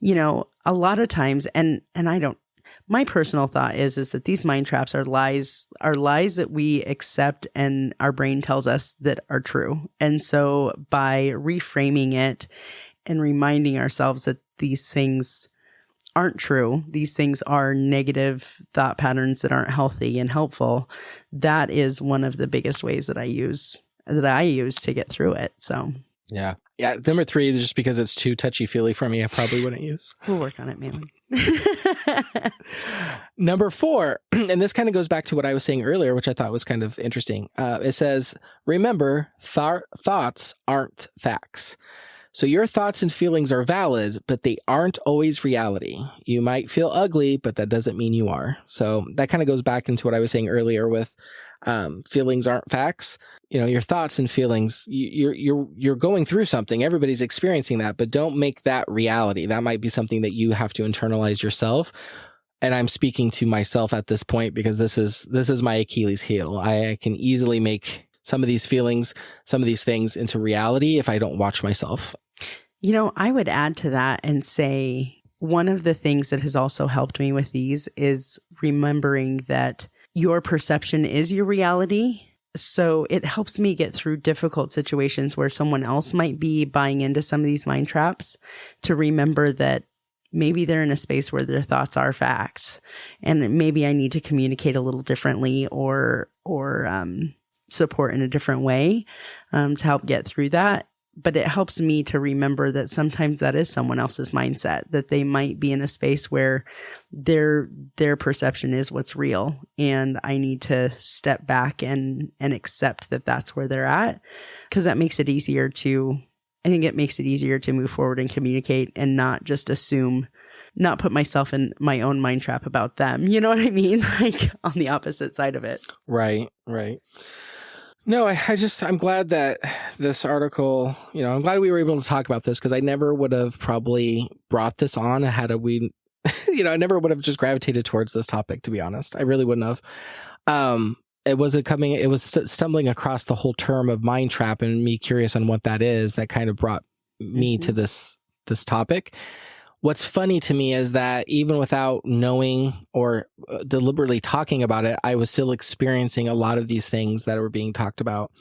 a lot of times, and I don't, my personal thought is that these mind traps are lies that we accept and our brain tells us that are true. And so by reframing it and reminding ourselves that these things aren't true, these things are negative thought patterns that aren't healthy and helpful, that is one of the biggest ways that I use to get through it. So yeah. Number 3, just because it's too touchy-feely for me, I probably wouldn't use. We'll work on it, man. Number 4, and this kind of goes back to what I was saying earlier, which I thought was kind of interesting. It says, remember, thoughts aren't facts. So your thoughts and feelings are valid, but they aren't always reality. You might feel ugly, but that doesn't mean you are. So that kind of goes back into what I was saying earlier with feelings aren't facts. Your thoughts and feelings, you're going through something. Everybody's experiencing that, but don't make that reality. That might be something that you have to internalize yourself. And I'm speaking to myself at this point because this is my Achilles heel. I can easily make some of these feelings, some of these things into reality if I don't watch myself. I would add to that and say one of the things that has also helped me with these is remembering that your perception is your reality. So it helps me get through difficult situations where someone else might be buying into some of these mind traps, to remember that maybe they're in a space where their thoughts are facts, and maybe I need to communicate a little differently or support in a different way to help get through that. But it helps me to remember that sometimes that is someone else's mindset, that they might be in a space where their perception is what's real. And I need to step back and accept that that's where they're at, because that makes it easier to, I think it makes it easier to move forward and communicate and not just assume, not put myself in my own mind trap about them. You know what I mean? Like on the opposite side of it. Right. No, I'm glad that this article, I'm glad we were able to talk about this, because I never would have probably brought this on had we, I never would have just gravitated towards this topic, to be honest. I really wouldn't have. It was stumbling across the whole term of mind trap and me curious on what that is that kind of brought me to this topic. What's funny to me is that even without knowing or deliberately talking about it, I was still experiencing a lot of these things that were being talked about.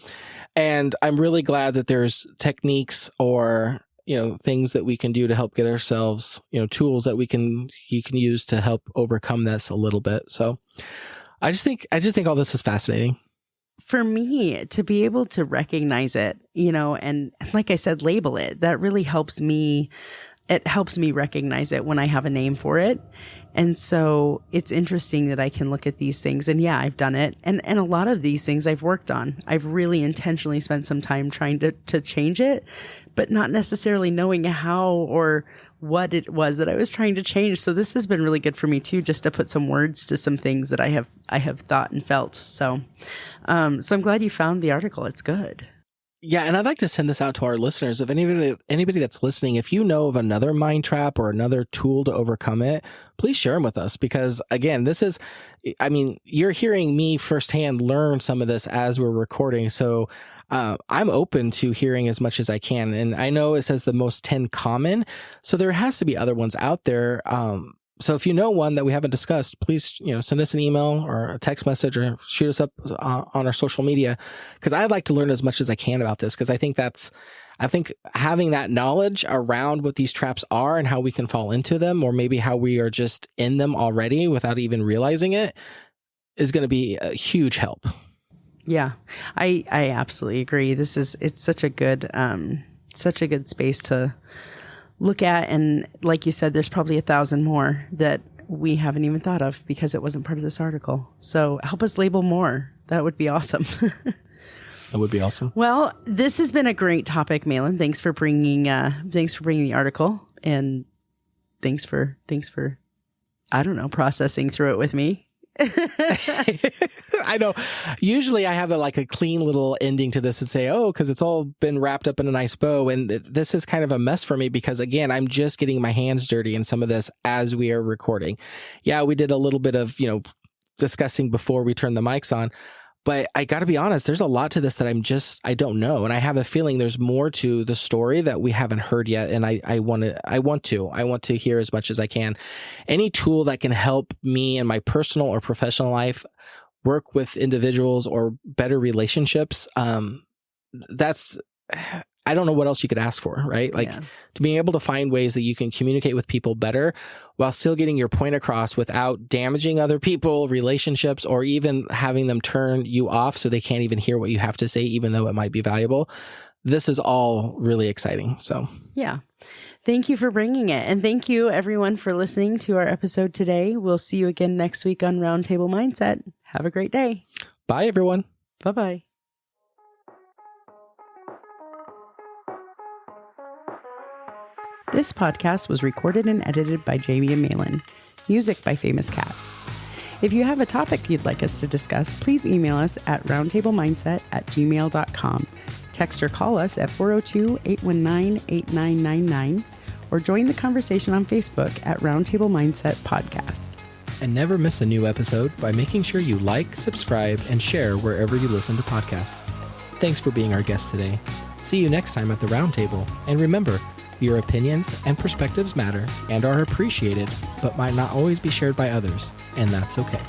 And I'm really glad that there's techniques or, things that we can do to help get ourselves, tools that you can use to help overcome this a little bit. So I just think all this is fascinating. For me to be able to recognize it, and like I said, label it, that really helps me. It helps me recognize it when I have a name for it. And so it's interesting that I can look at these things and I've done it. And a lot of these things I've worked on. I've really intentionally spent some time trying to change it, but not necessarily knowing how or what it was that I was trying to change. So this has been really good for me too, just to put some words to some things that I have thought and felt. So I'm glad you found the article. It's good. Yeah, and I'd like to send this out to our listeners. If anybody that's listening, if you know of another mind trap or another tool to overcome it, please share them with us. Because again, you're hearing me firsthand learn some of this as we're recording. So I'm open to hearing as much as I can. And I know it says the most 10 common. So there has to be other ones out there. So if you know one that we haven't discussed, please, send us an email or a text message or shoot us up on our social media, because I'd like to learn as much as I can about this, because I think having that knowledge around what these traps are and how we can fall into them, or maybe how we are just in them already without even realizing it, is going to be a huge help. Yeah, I absolutely agree. It's such a good space to look at. And like you said, there's probably 1,000 more that we haven't even thought of because it wasn't part of this article. So help us label more. That would be awesome. That would be awesome. Well, this has been a great topic, Malin. Thanks for bringing the article, and thanks for processing through it with me. I know. Usually I have a clean little ending to this and say, because it's all been wrapped up in a nice bow. And this is kind of a mess for me because, again, I'm just getting my hands dirty in some of this as we are recording. Yeah, we did a little bit of, discussing before we turned the mics on. But I got to be honest, there's a lot to this that I don't know. And I have a feeling there's more to the story that we haven't heard yet. And I want to hear as much as I can. Any tool that can help me in my personal or professional life work with individuals or better relationships. I don't know what else you could ask for, right? To being able to find ways that you can communicate with people better while still getting your point across without damaging other people, relationships, or even having them turn you off so they can't even hear what you have to say, even though it might be valuable. This is all really exciting. So, yeah. Thank you for bringing it. And thank you, everyone, for listening to our episode today. We'll see you again next week on Roundtable Mindset. Have a great day. Bye, everyone. Bye-bye. This podcast was recorded and edited by Jamie and Malin. Music by Famous Cats. If you have a topic you'd like us to discuss, please email us at roundtablemindset@gmail.com. Text or call us at 402-819-8999 or join the conversation on Facebook at Roundtable Mindset Podcast. And never miss a new episode by making sure you like, subscribe, and share wherever you listen to podcasts. Thanks for being our guest today. See you next time at the Roundtable. And remember, your opinions and perspectives matter and are appreciated, but might not always be shared by others, and that's okay.